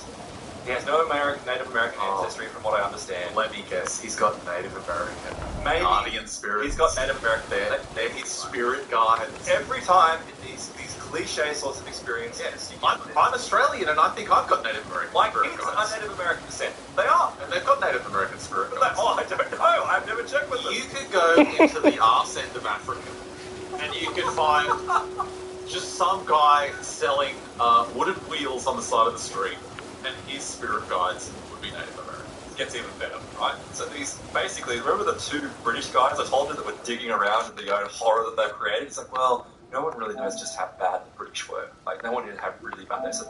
[SPEAKER 2] He has no Native American ancestry, from what I understand.
[SPEAKER 1] Let me guess, he's got Native American
[SPEAKER 2] Maybe
[SPEAKER 1] guardian spirits.
[SPEAKER 2] he's got Native American there.
[SPEAKER 1] They're his spirit guides.
[SPEAKER 2] Every time in these cliche sorts of experiences,
[SPEAKER 1] Yes, I'm Australian and I think I've got Native American
[SPEAKER 2] like
[SPEAKER 1] spirit
[SPEAKER 2] kids
[SPEAKER 1] guides.
[SPEAKER 2] are Native American descent. They are.
[SPEAKER 1] And they've got Native American spirit
[SPEAKER 2] But
[SPEAKER 1] guides.
[SPEAKER 2] I don't know. I've never checked with them.
[SPEAKER 1] You could go into the arse end of Africa and you could find just some guy selling wooden wheels on the side of the street, and his spirit guides would be Native American.
[SPEAKER 2] Gets even better, right? So these basically, remember the two British guys I told you that were digging around in the own horror that they've created? It's like, well, no one really knows just how bad the British were. Like, no one had really bad. They said